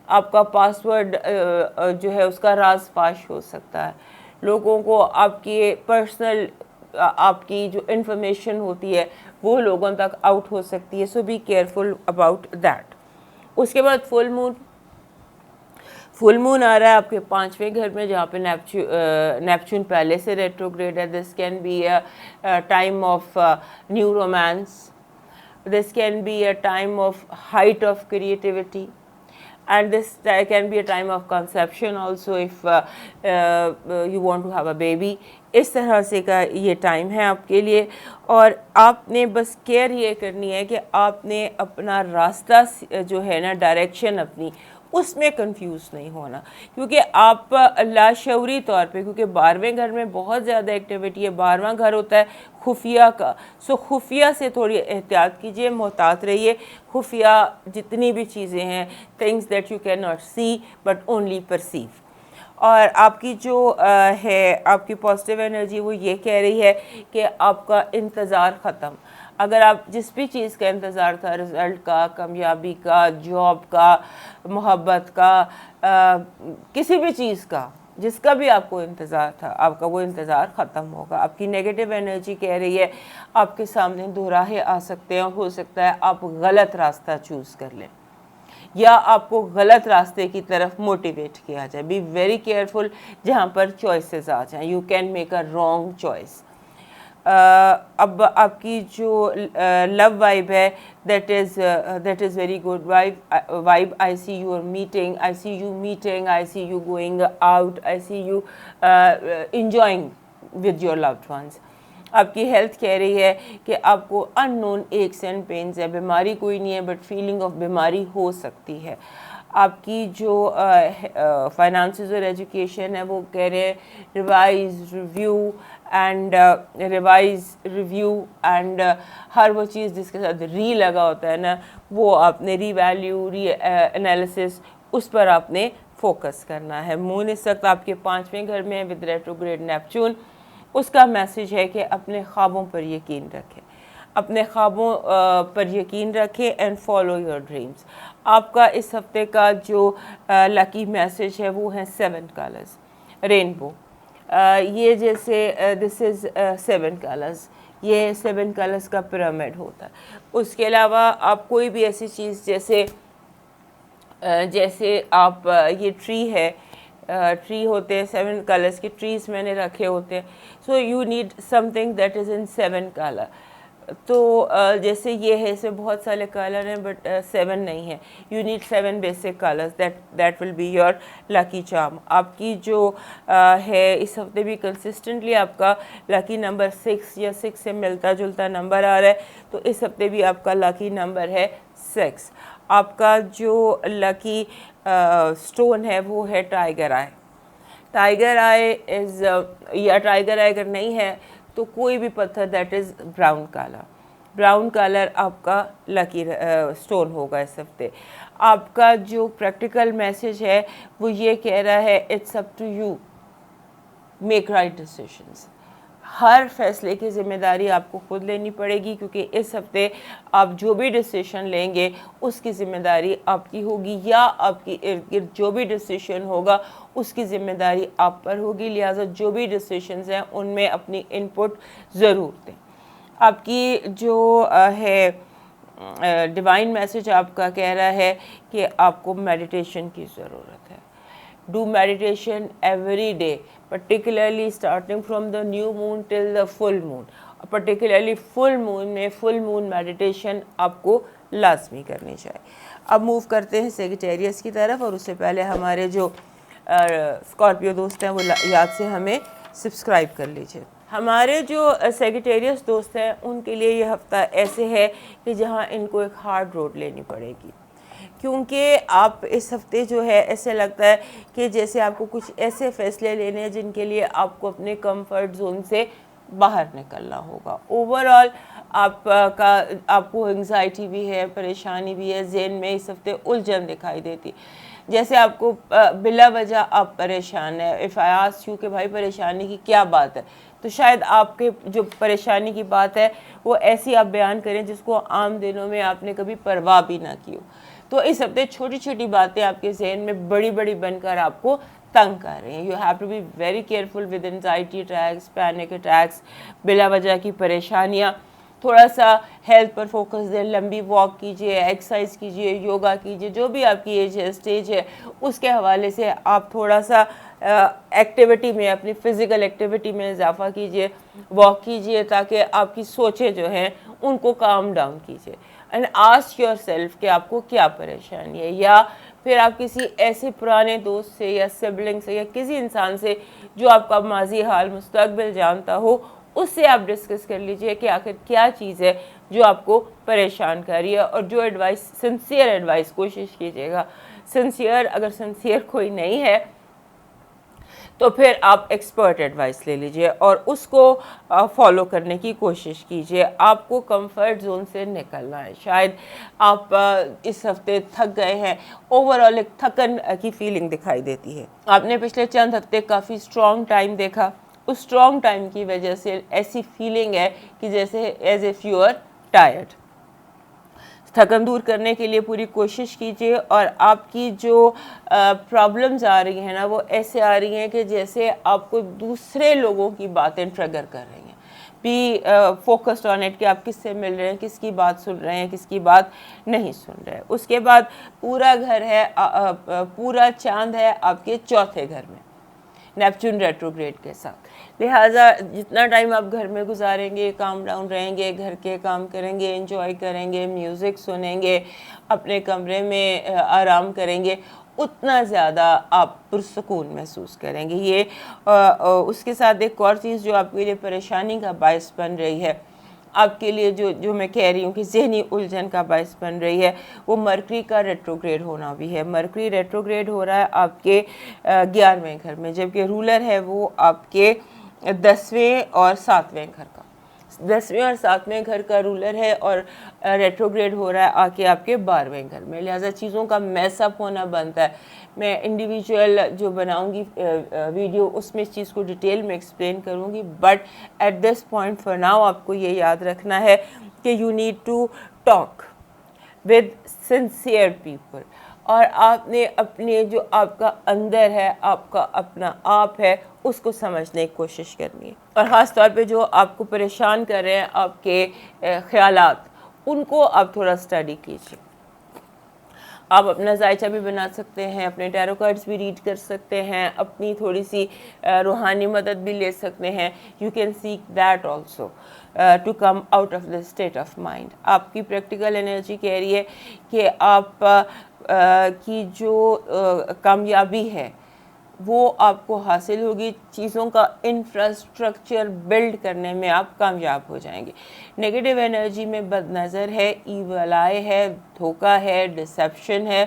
آپ کا پاسورڈ جو ہے اس کا راز فاش ہو سکتا ہے، لوگوں کو آپ کی پرسنل آپ کی جو انفارمیشن ہوتی ہے وہ لوگوں تک آؤٹ ہو سکتی ہے. So be careful about that. اس کے بعد فل مون آ رہا ہے آپ کے 5ویں گھر میں جہاں پہ نیپچون پہلے سے ریٹروگریڈ ہے. This can be a time of new romance, this can be a time of height of creativity, and this can be a time of conception also if you want to have a baby. اس طرح سے کا یہ time ہے آپ کے لیے. اور آپ نے بس کیئر یہ کرنی ہے کہ آپ نے اپنا راستہ جو ہے نا ڈائریکشن اپنی اس میں کنفیوز نہیں ہونا، کیونکہ آپ لاشعوری طور پہ، کیونکہ 12ویں گھر میں بہت زیادہ ایکٹیویٹی ہے. 12واں گھر ہوتا ہے خفیہ کا. سو خفیہ سے تھوڑی احتیاط کیجئے، محتاط رہیے. خفیہ جتنی بھی چیزیں ہیں things that you cannot see but only perceive. اور آپ کی جو ہے آپ کی پازیٹیو انرجی وہ یہ کہہ رہی ہے کہ آپ کا انتظار ختم. اگر آپ جس بھی چیز کا انتظار تھا، رزلٹ کا، کامیابی کا، جاب کا، محبت کا، کسی بھی چیز کا، جس کا بھی آپ کو انتظار تھا، آپ کا وہ انتظار ختم ہوگا. آپ کی نیگیٹو انرجی کہہ رہی ہے آپ کے سامنے دو راہیں آ سکتے ہیں، ہو سکتا ہے آپ غلط راستہ چوز کر لیں یا آپ کو غلط راستے کی طرف موٹیویٹ کیا جائے. بی ویری کیئرفل جہاں پر چوائسیز آ جائیں. You can make a wrong choice. اب آپ کی جو لو وائب ہے that is very good vibe. I see you meeting, I see you meeting, I see you going out, I see you enjoying with your loved ones. آپ کی health کہہ رہی ہے کہ آپ کو ان نون ایکس اینڈ پینز ہے, بیماری کوئی نہیں ہے بٹ فیلنگ آف بیماری ہو سکتی ہے. آپ کی جو فائنانسز اور ایجوکیشن ہے وہ کہہ رہے ہیں ریویو اینڈ ہر وہ چیز جس کے ساتھ ری لگا ہوتا ہے نا, وہ آپ نے ری ویلیو, ری انالیسس, اس پر آپ نے فوکس کرنا ہے. مون اس وقت آپ کے 5ویں گھر میں ود ریٹروگریڈ نیپچون. اس کا میسج ہے کہ اپنے خوابوں پر یقین رکھیں, اپنے خوابوں پر یقین رکھیں اینڈ فالو یور ڈریمز. آپ کا اس ہفتے کا جو لکی میسج ہے وہ ہے 7 کلرز رینبو. یہ جیسے دس از 7 کلرز, یہ 7 کلرز کا پیرامڈ ہوتا ہے. اس کے علاوہ آپ کوئی بھی ایسی چیز جیسے آپ یہ ٹری ہے, ٹری ہوتے ہیں 7 کلرز کے ٹریز میں نے رکھے ہوتے ہیں. So you need some thing that is in 7 colour. تو جیسے یہ ہے, اس میں بہت سارے کلر ہیں بٹ 7 نہیں ہے. You need 7 basic colours that will be your lucky charm. آپ کی جو ہے اس ہفتے بھی کنسسٹنٹلی آپ کا لکی نمبر 6 یا 6 سے ملتا جلتا نمبر آ رہا ہے, تو اس ہفتے بھی آپ کا لکی نمبر ہے 6. آپ کا جو لکی سٹون ہے وہ ہے ٹائیگر آئے. ٹائیگر آئے از, یا ٹائیگر آئے اگر نہیں ہے تو کوئی بھی پتھر that is brown colour. Brown colour آپ کا لکی سٹون ہوگا اس ہفتے. آپ کا جو پریکٹیکل میسج ہے وہ یہ کہہ رہا ہے it's up to you make right decisions. ہر فیصلے کی ذمہ داری آپ کو خود لینی پڑے گی, کیونکہ اس ہفتے آپ جو بھی ڈیسیشن لیں گے اس کی ذمہ داری آپ کی ہوگی, یا آپ کی ارد گرد جو بھی ڈیسیشن ہوگا اس کی ذمہ داری آپ پر ہوگی. لہٰذا جو بھی ڈیسیشنز ہیں ان میں اپنی ان پٹ ضرور دیں. آپ کی جو ہے ڈیوائن میسج آپ کا کہہ رہا ہے کہ آپ کو میڈیٹیشن کی ضرورت ہے. Do meditation every day, particularly starting from the new moon till the full moon. particularly full moon میں full moon meditation آپ کو لازمی کرنی چاہیے. اب موو کرتے ہیں سیگیٹیریس کی طرف, اور اس سے پہلے ہمارے جو اسکارپیو دوست ہیں وہ یاد سے ہمیں سبسکرائب کر لیجیے. ہمارے جو سیگیٹیریس دوست ہیں ان کے لیے یہ ہفتہ ایسے ہے کہ جہاں ان کو ایک ہارڈ روڈ لینی پڑے گی, کیونکہ آپ اس ہفتے جو ہے ایسے لگتا ہے کہ جیسے آپ کو کچھ ایسے فیصلے لینے ہیں جن کے لیے آپ کو اپنے کمفرٹ زون سے باہر نکلنا ہوگا. اوور آل آپ کو انگزائٹی بھی ہے, پریشانی بھی ہے, ذہن میں اس ہفتے الجھن دکھائی دیتی, جیسے آپ کو بلا وجہ آپ پریشان ہیں. اف آئی آسک یو کہ بھائی پریشانی کی کیا بات ہے, تو شاید آپ کے جو پریشانی کی بات ہے وہ ایسی آپ بیان کریں جس کو عام دنوں میں آپ نے کبھی پرواہ بھی نہ کی ہو. تو اس ہفتے چھوٹی چھوٹی باتیں آپ کے ذہن میں بڑی بڑی بن کر آپ کو تنگ کر رہے ہیں. You have to be very careful with anxiety attacks, panic attacks, بلا وجہ کی پریشانیاں. تھوڑا سا ہیلتھ پر فوکس دیں, لمبی واک کیجیے, ایکسرسائز کیجیے, یوگا کیجیے, جو بھی آپ کی ایج ہے, اسٹیج ہے, اس کے حوالے سے آپ تھوڑا سا ایکٹیویٹی میں, اپنی فزیکل ایکٹیویٹی میں اضافہ کیجیے, واک کیجیے, تاکہ آپ کی سوچیں جو ہیں ان کو کام ڈاؤن کیجیے. اینڈ آسک یور سیلف کہ آپ کو کیا پریشانی ہے, یا پھر آپ کسی ایسے پرانے دوست سے یا سبلنگ سے یا کسی انسان سے جو آپ کا ماضی حال مستقبل جانتا ہو, اس سے آپ ڈسکس کر لیجئے کہ آخر کیا چیز ہے جو آپ کو پریشان کر رہی ہے. اور جو ایڈوائس, سنسیئر ایڈوائس کوشش کیجیے گا. اگر سنسیئر کوئی نہیں ہے تو پھر آپ ایکسپرٹ ایڈوائس لے لیجئے اور اس کو فالو کرنے کی کوشش کیجئے. آپ کو کمفرٹ زون سے نکلنا ہے. شاید آپ اس ہفتے تھک گئے ہیں, اوور آل ایک تھکن کی فیلنگ دکھائی دیتی ہے. آپ نے پچھلے چند ہفتے کافی اسٹرانگ ٹائم دیکھا, اس اسٹرانگ ٹائم کی وجہ سے ایسی فیلنگ ہے کہ جیسے as if you are tired. تھکن دور کرنے کے لیے پوری کوشش کیجیے. اور آپ کی جو پرابلمز آ رہی ہیں نا وہ ایسے آ رہی ہیں کہ جیسے آپ کو دوسرے لوگوں کی باتیں ٹریگر کر رہی ہیں. بی فوکسڈ آن اٹ کہ آپ کس سے مل رہے ہیں, کس کی بات سن رہے ہیں, کس کی بات نہیں سن رہے. اس کے بعد پورا گھر ہے, پورا چاند ہے آپ کے چوتھے گھر میں. نیپچون ریٹروگریڈ کے ساتھ. لہٰذا جتنا ٹائم آپ گھر میں گزاریں گے, کام ڈاؤن رہیں گے, گھر کے کام کریں گے, انجوائے کریں گے, میوزک سنیں گے, اپنے کمرے میں آرام کریں گے, اتنا زیادہ آپ پرسکون محسوس کریں گے. یہ اس کے ساتھ ایک اور چیز جو آپ کے لیے پریشانی کا باعث بن رہی ہے, آپ کے لیے جو میں کہہ رہی ہوں کہ ذہنی الجھن کا باعث بن رہی ہے, وہ مرکری کا ریٹروگریڈ ہونا بھی ہے. مرکری ریٹروگریڈ ہو رہا ہے آپ کے 11ویں گھر میں, جبکہ رولر ہے وہ آپ کے 10ویں اور 7ویں گھر کا. 10ویں اور 7ویں گھر کا رولر ہے اور ریٹروگریڈ ہو رہا ہے آ کے آپ کے 12ویں گھر میں. لہٰذا چیزوں کا میس اپ ہونا بنتا ہے. میں انڈیویجول جو بناؤں گی ویڈیو, اس میں اس چیز کو ڈیٹیل میں ایکسپلین کروں گی, but at this point for now آپ کو یہ یاد رکھنا ہے کہ you need to talk with sincere people, اور آپ نے اپنے جو آپ کا اندر ہے, آپ کا اپنا آپ ہے, اس کو سمجھنے کی کوشش کرنی ہے. اور خاص طور پہ جو آپ کو پریشان کر رہے ہیں آپ کے خیالات, ان کو آپ تھوڑا اسٹڈی کیجیے. آپ اپنا ذائچہ بھی بنا سکتے ہیں, اپنے ٹیرو کارڈز بھی ریڈ کر سکتے ہیں, اپنی تھوڑی سی روحانی مدد بھی لے سکتے ہیں. You can seek that also to come out of the state of mind. آپ کی پریکٹیکل انرجی کہہ رہی ہے کہ آپ کی جو کامیابی ہے وہ آپ کو حاصل ہوگی, چیزوں کا انفراسٹرکچر بلڈ کرنے میں آپ کامیاب ہو جائیں گے. نیگیٹو انرجی میں بد نظر ہے, ایول آئی ہے, دھوکہ ہے, ڈسیپشن ہے,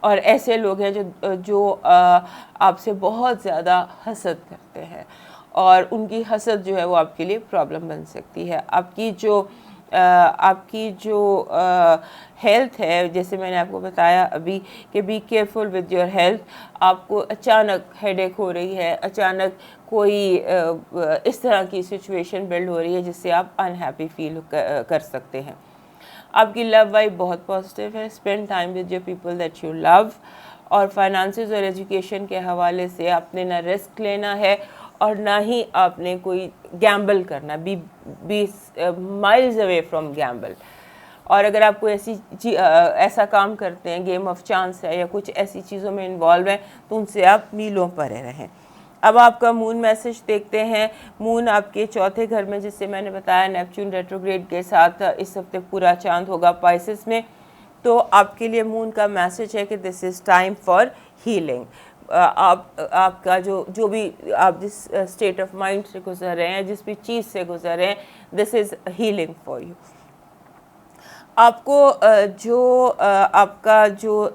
اور ایسے لوگ ہیں جو آپ سے بہت زیادہ حسد کرتے ہیں, اور ان کی حسد جو ہے وہ آپ کے لیے پرابلم بن سکتی ہے. آپ کی جو ہیلتھ ہے, جیسے میں نے آپ کو بتایا ابھی کہ be careful with your health. آپ کو اچانک ہیڈ ایک ہو رہی ہے, اچانک کوئی اس طرح کی سچویشن بلڈ ہو رہی ہے جس سے آپ انہیپی فیل کر سکتے ہیں. آپ کی لو وائب بہت پازیٹیو ہے. Spend time with your people that you love. اور فائنانسز اور ایجوکیشن کے حوالے سے آپ نے نہ رسک لینا ہے اور نہ ہی آپ نے کوئی گیمبل کرنا. Be miles away from gamble. اور اگر آپ کوئی ایسا کام کرتے ہیں, گیم آف چانس ہے یا کچھ ایسی چیزوں میں انوالو ہیں, تو ان سے آپ میلوں پرے رہیں. اب آپ کا مون میسج دیکھتے ہیں. مون آپ کے 4تھے گھر میں, جس سے میں نے بتایا نیپچون ریٹروگریڈ کے ساتھ اس ہفتے پورا چاند ہوگا پائسس میں. تو آپ کے لیے مون کا میسج ہے کہ دس از ٹائم فار ہیلنگ. آپ کا جو بھی آپ جس اسٹیٹ آف مائنڈ سے گزر رہے ہیں, جس بھی چیز سے گزر رہے ہیں, دس از ہیلنگ فار یو. آپ کو آپ کا جو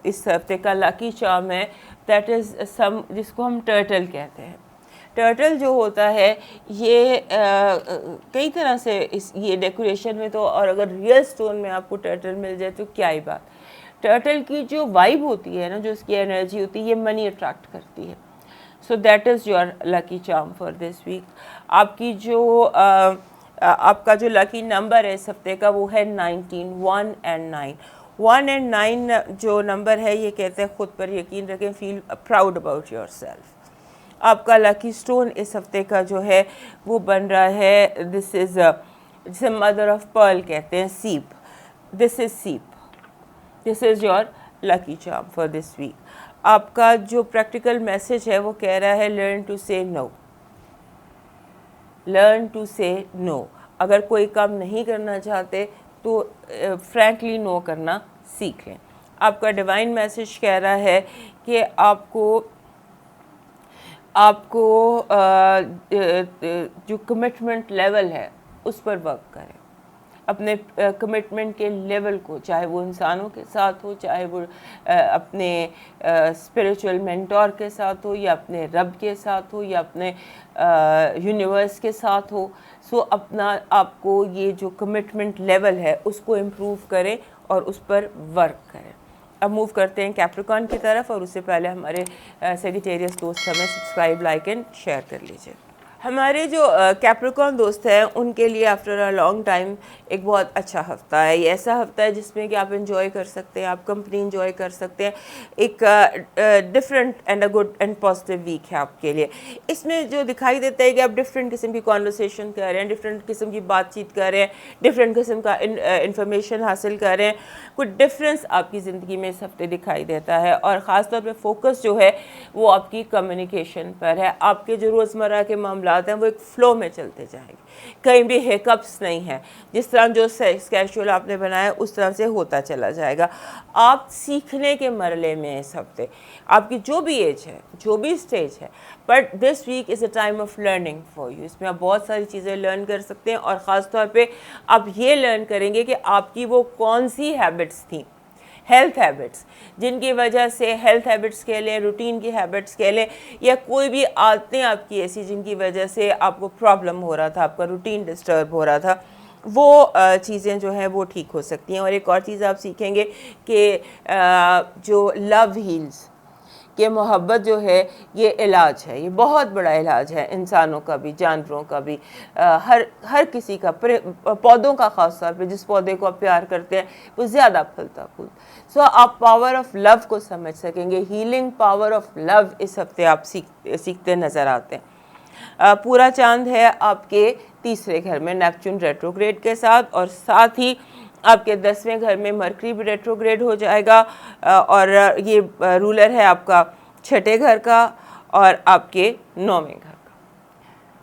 اس ہفتے کا لاکی چارم ہے, دیٹ از جس کو ہم ٹرٹل کہتے ہیں. ٹرٹل جو ہوتا ہے یہ کئی طرح سے یہ ڈیکوریشن میں تو, اور اگر ریئل سٹون میں آپ کو ٹرٹل مل جائے تو کیا ہی بات. ٹرٹل کی جو وائب ہوتی ہے نا, جو اس کی انرجی ہوتی ہے, یہ منی اٹریکٹ کرتی ہے. So that is your lucky charm for this week. آپ کا جو لکی نمبر ہے اس ہفتے کا وہ ہے 19, 1 and 9. 1 and 9 جو نمبر ہے یہ کہتے ہیں خود پر یقین رکھیں, فیل پراؤڈ اباؤٹ یور سیلف. آپ کا لکی سٹون اس ہفتے کا جو ہے وہ بن رہا ہے, دس از جسے مدر آف پرل کہتے ہیں, سیپ. دس از سیپ. This is your lucky charm for this week. آپ کا جو پریکٹیکل میسج ہے وہ کہہ رہا ہے لرن ٹو سے نو. لرن ٹو سے نو. اگر کوئی کام نہیں کرنا چاہتے تو فرینکلی نو کرنا سیکھ لیں. آپ کا ڈیوائن میسج کہہ رہا ہے کہ آپ کو جو کمٹمنٹ لیول ہے اس پر ورک کریں. اپنے کمٹمنٹ کے لیول کو, چاہے وہ انسانوں کے ساتھ ہو, چاہے وہ اپنے اسپریچول مینٹور کے ساتھ ہو, یا اپنے رب کے ساتھ ہو, یا اپنے یونیورس کے ساتھ ہو. سو آپ کو یہ جو کمٹمنٹ لیول ہے اس کو امپروو کریں اور اس پر ورک کریں. اب موو کرتے ہیں کیپریکن کی طرف, اور اس سے پہلے ہمارے سیگیٹیریس دوست ہمیں سبسکرائب, لائک اینڈ شیئر کر لیجیے. ہمارے جو کیپریکارن دوست ہیں ان کے لیے آفٹر اے لانگ ٹائم ایک بہت اچھا ہفتہ ہے. یہ ایسا ہفتہ ہے جس میں کہ آپ انجوائے کر سکتے ہیں, آپ کمپنی انجوائے کر سکتے ہیں. ایک different and a good and positive week ہے آپ کے لیے. اس میں جو دکھائی دیتا ہے کہ آپ ڈفرینٹ قسم کی کانورسیشن کر رہے ہیں, ڈفرینٹ قسم کی بات چیت کر رہے ہیں, ڈفرینٹ قسم کا انفارمیشن حاصل کر رہے ہیں. کچھ ڈفرینس آپ کی زندگی میں اس ہفتے دکھائی دیتا ہے, اور خاص طور پہ فوکس جو ہے وہ آپ کی کمیونیکیشن پر ہے. آپ کے جو روزمرہ کے معاملات ہیں وہ ایک فلو میں چلتے جائیں گے, کہیں بھی ہیکپس نہیں ہیں. جس طرح جو اسکیجول آپ نے بنایا اس طرح سے ہوتا چلا جائے گا. آپ سیکھنے کے مرحلے میں اس ہفتے, آپ کی جو بھی ایج ہے, جو بھی اسٹیج ہے, but this week is a time of learning for you. اس میں آپ بہت ساری چیزیں لرن کر سکتے ہیں, اور خاص طور پہ آپ یہ لرن کریں گے کہ آپ کی وہ کون سی ہیبٹس تھیں, ہیلتھ ہیبٹس, جن کی وجہ سے ہیلتھ ہیبٹس کہہ لیں, روٹین کی ہیبٹس کہہ لیں, یا کوئی بھی عادتیں آپ کی ایسی جن کی وجہ سے آپ کو پرابلم ہو رہا تھا, آپ کا روٹین ڈسٹرب ہو رہا تھا, وہ چیزیں جو ہیں وہ ٹھیک ہو سکتی ہیں. اور ایک اور چیز آپ سیکھیں گے کہ جو لو ہیلز, کہ محبت جو ہے یہ علاج ہے, یہ بہت بڑا علاج ہے انسانوں کا بھی, جانوروں کا بھی, ہر کسی کا, پودوں کا خاص طور پہ. جس پودے کو آپ پیار کرتے ہیں وہ زیادہ پھلتا پھولتا. سو آپ پاور آف لو کو سمجھ سکیں گے. ہیلنگ پاور آف لو اس ہفتے آپ سیکھتے نظر آتے ہیں. پورا چاند ہے آپ کے تیسرے گھر میں نیپچون ریٹروگریڈ کے ساتھ, اور ساتھ ہی آپ کے 10ویں گھر میں مرکری بھی ریٹروگریڈ ہو جائے گا, اور یہ رولر ہے آپ کا 6ٹھے گھر کا اور آپ کے 9ویں گھر کا.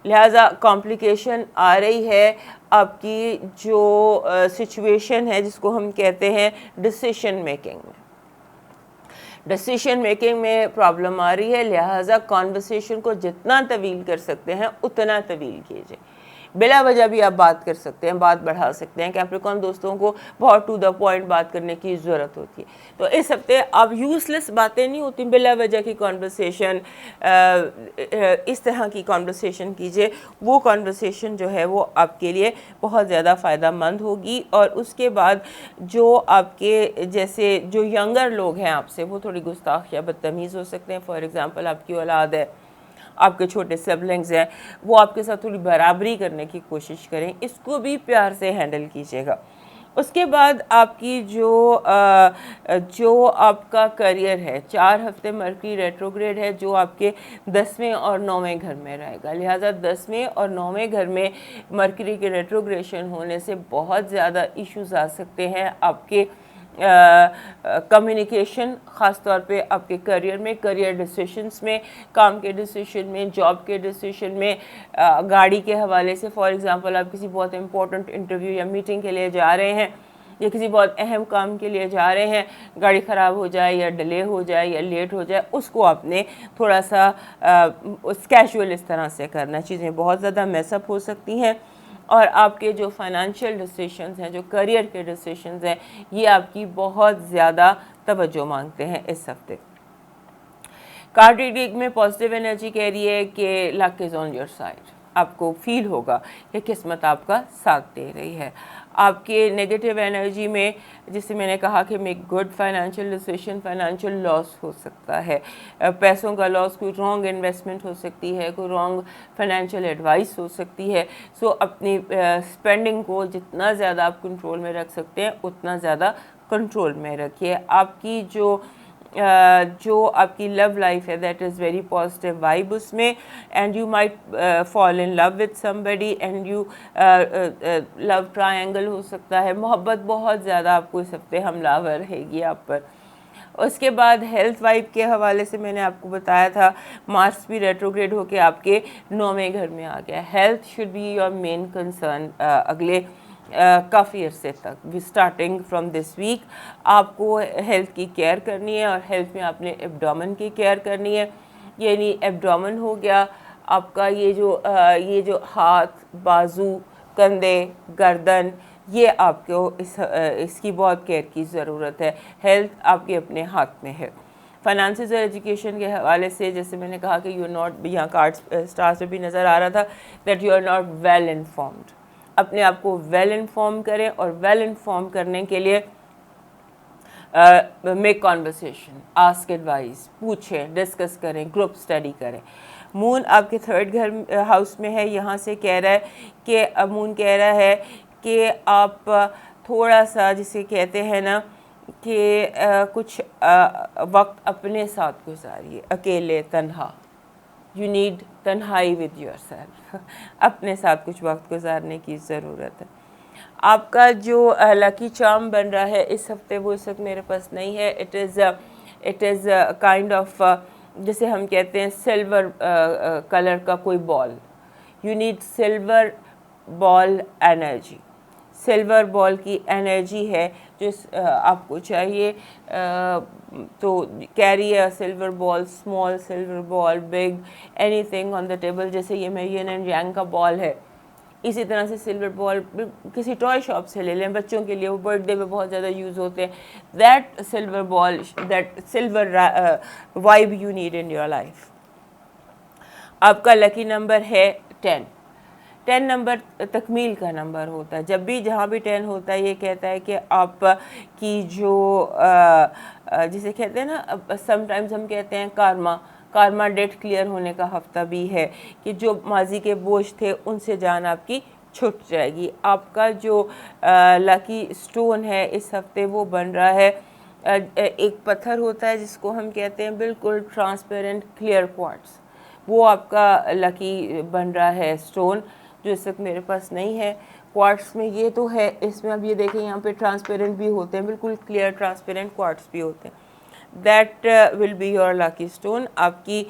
لہٰذا کمپلیکیشن آ رہی ہے آپ کی جو سچویشن ہے جس کو ہم کہتے ہیں ڈسیشن میکنگ میں. ڈسیشن میکنگ میں پرابلم آ رہی ہے, لہٰذا کانورسیشن کو جتنا طویل کر سکتے ہیں اتنا طویل کیجیے. بلا وجہ بھی آپ بات کر سکتے ہیں, بات بڑھا سکتے ہیں. کیپریکارن دوستوں کو بہت ٹو دا پوائنٹ بات کرنے کی ضرورت ہوتی ہے. تو اس ہفتے آپ یوز لیس باتیں نہیں ہوتی, بلا وجہ کی کانورسیشن, اس طرح کی کانورسیشن کیجیے. وہ کانورسیشن جو ہے وہ آپ کے لیے بہت زیادہ فائدہ مند ہوگی. اور اس کے بعد جو آپ کے جیسے جو ینگر لوگ ہیں آپ سے, وہ تھوڑی گستاخ یا بدتمیز ہو سکتے ہیں. فار ایگزامپل آپ کی اولاد ہے, آپ کے چھوٹے سبلنگز ہیں, وہ آپ کے ساتھ تھوڑی برابری کرنے کی کوشش کریں. اس کو بھی پیار سے ہینڈل کیجیے گا. اس کے بعد آپ کی جو آپ کا کریئر ہے, 4 ہفتے مرکری ریٹروگریڈ ہے جو آپ کے 10ویں اور 9ویں گھر میں رہے گا. لہٰذا 10ویں اور 9ویں گھر میں مرکری کے ریٹروگریشن ہونے سے بہت زیادہ ایشوز آ سکتے ہیں آپ کے کمیونیکیشن, خاص طور پہ آپ کے کریئر میں, کریئر ڈیسیشنز میں, کام کے ڈیسیشن میں, جاب کے ڈیسیشن میں, گاڑی کے حوالے سے. فار ایگزامپل آپ کسی بہت امپورٹنٹ انٹرویو یا میٹنگ کے لیے جا رہے ہیں, یا کسی بہت اہم کام کے لیے جا رہے ہیں, گاڑی خراب ہو جائے یا ڈیلے ہو جائے یا لیٹ ہو جائے, اس کو آپ نے تھوڑا سا کیجول اس طرح سے کرنا. چیزیں بہت زیادہ میس اپ ہو سکتی ہیں. اور آپ کے جو فائنانشیل ڈیسیشنز ہیں, جو کریئر کے ڈیسیشنز ہیں, یہ آپ کی بہت زیادہ توجہ مانگتے ہیں اس ہفتے. کارڈ ریڈنگ میں پازیٹیو انرجی کہہ رہی ہے کہ لک از آن یور سائڈ. آپ کو فیل ہوگا کہ قسمت آپ کا ساتھ دے رہی ہے. آپ کے نیگیٹو انرجی میں, جسے میں نے کہا کہ make good financial decision, financial loss ہو سکتا ہے, پیسوں کا لاس, کوئی رانگ انویسٹمنٹ ہو سکتی ہے, کوئی رانگ فائنینشیل ایڈوائس ہو سکتی ہے. سو اپنی اسپینڈنگ کو جتنا زیادہ آپ کنٹرول میں رکھ سکتے ہیں اتنا زیادہ کنٹرول میں رکھیے. آپ کی جو آپ کی لو لائف ہے, that is very positive vibe اس میں, and you might fall in love with some buddy, and you love triangle ہو سکتا ہے. محبت بہت زیادہ آپ کو اس ہفتے حملہ آور رہے گی آپ پر. اس کے بعد ہیلتھ وائب کے حوالے سے میں نے آپ کو بتایا تھا, مارس بھی ریٹروگریڈ ہو کے آپ کے 9ویں گھر میں آ گیا. Health should be your main concern اگلے کافی عرصے تک. اسٹارٹنگ فرام دس ویک آپ کو ہیلتھ کی کیئر کرنی ہے, اور ہیلتھ میں آپ نے ایبڈومن کی کیئر کرنی ہے. یعنی ایبڈومن ہو گیا آپ کا, یہ جو ہاتھ, بازو, کندھے, گردن, یہ آپ کو اس کی بہت کیئر کی ضرورت ہے. ہیلتھ آپ کے اپنے ہاتھ میں ہے. فائنانسز اور ایجوکیشن کے حوالے سے جیسے میں نے کہا کہ یو ناٹ, یہاں کارڈ اسٹارس پہ بھی نظر آ رہا تھا, that you are not well informed. اپنے آپ کو ویل انفارم کریں, اور ویل انفارم کرنے کے لیے میک کانورسیشن, آسک ایڈوائز, پوچھیں, ڈسکس کریں, گروپ اسٹڈی کریں. مون آپ کے 3rd گھر ہاؤس میں ہے, یہاں سے کہہ رہا ہے کہ مون کہہ رہا ہے کہ آپ تھوڑا سا جسے کہتے ہیں نا کہ کچھ وقت اپنے ساتھ گزاریے, اکیلے, تنہا. یو نیڈ تنہائی ود یور سیلف, اپنے ساتھ کچھ وقت گزارنے کی ضرورت ہے. آپ کا جو لکی چارم بن رہا ہے اس ہفتے, وہ اس وقت میرے پاس نہیں ہے. اٹ از کائنڈ آف جسے ہم کہتے ہیں سلور کلر کا کوئی ball. You need silver ball energy. Silver ball کی انرجی ہے جو آپ کو چاہیے. تو carry a silver ball, small silver ball, big, anything on the table. جیسے یہ میں ین اینڈ یانگ کا بال ہے, اسی طرح سے سلور بال کسی ٹوائے شاپ سے لے لیں, بچوں کے لیے وہ برتھ ڈے میں بہت زیادہ یوز ہوتے ہیں. That silver ball, that silver vibe you need in your life. آپ کا لکی نمبر ہے 10. 10 نمبر تکمیل کا نمبر ہوتا ہے. جب بھی جہاں بھی 10 ہوتا ہے یہ کہتا ہے کہ آپ کی جو جسے کہتے ہیں نا, سم ٹائمز ہم کہتے ہیں کارما ڈیٹ کلیئر ہونے کا ہفتہ بھی ہے, کہ جو ماضی کے بوجھ تھے ان سے جان آپ کی چھٹ جائے گی. آپ کا جو لکی سٹون ہے اس ہفتے وہ بن رہا ہے, ایک پتھر ہوتا ہے جس کو ہم کہتے ہیں بالکل ٹرانسپیرنٹ کلیئر کوارٹز. وہ آپ کا لکی بن رہا ہے سٹون, جو اس وقت میرے پاس نہیں ہے. کوارٹس میں یہ تو ہے, اس میں اب یہ دیکھیں یہاں پہ ٹرانسپیرنٹ بھی ہوتے ہیں, بالکل کلیئر ٹرانسپیرنٹ کوارٹس بھی ہوتے ہیں. That will be your lucky stone. آپ کی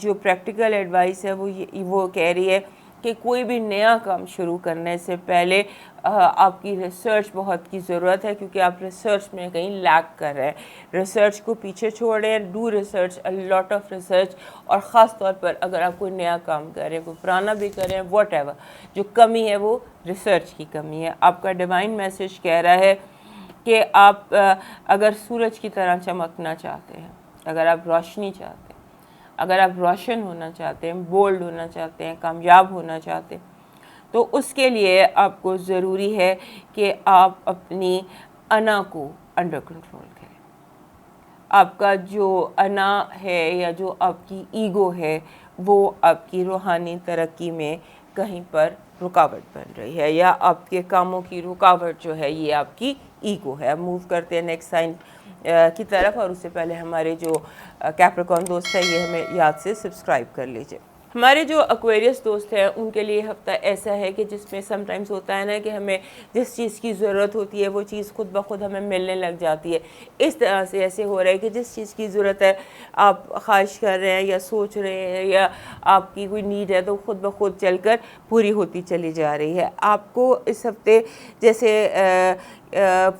جو پریکٹیکل ایڈوائس ہے وہ کہہ رہی ہے کہ کوئی بھی نیا کام شروع کرنے سے پہلے آپ کی ریسرچ بہت کی ضرورت ہے, کیونکہ آپ ریسرچ میں کہیں لیک کر رہے ہیں. ریسرچ کو پیچھے چھوڑ رہے ہیں. Do research, a lot of research. اور خاص طور پر اگر آپ کوئی نیا کام کر رہے ہیں, کوئی پرانا بھی کر رہے ہیں, واٹ ایور, جو کمی ہے وہ ریسرچ کی کمی ہے. آپ کا ڈیوائن میسج کہہ رہا ہے کہ آپ اگر سورج کی طرح چمکنا چاہتے ہیں, اگر آپ روشنی چاہتے ہیں, اگر آپ روشن ہونا چاہتے ہیں, بولڈ ہونا چاہتے ہیں, کامیاب ہونا چاہتے ہیں, تو اس کے لیے آپ کو ضروری ہے کہ آپ اپنی انا کو انڈر کنٹرول کریں. آپ کا جو انا ہے یا جو آپ کی ایگو ہے وہ آپ کی روحانی ترقی میں کہیں پر رکاوٹ بن رہی ہے, یا آپ کے کاموں کی رکاوٹ جو ہے یہ آپ کی ایگو ہے. اب موو کرتے ہیں نیکسٹ سائن کی طرف, اور اس سے پہلے ہمارے جو کیپریکارن دوست ہے یہ ہمیں یاد سے سبسکرائب کر لیجئے. ہمارے جو ایکویرئس دوست ہیں ان کے لیے ہفتہ ایسا ہے کہ جس میں سم ٹائمز ہوتا ہے نا کہ ہمیں جس چیز کی ضرورت ہوتی ہے وہ چیز خود بخود ہمیں ملنے لگ جاتی ہے. اس طرح سے ایسے ہو رہا ہے کہ جس چیز کی ضرورت ہے آپ خواہش کر رہے ہیں یا سوچ رہے ہیں یا آپ کی کوئی نیڈ ہے تو خود بخود چل کر پوری ہوتی چلی جا رہی ہے. آپ کو اس ہفتے جیسے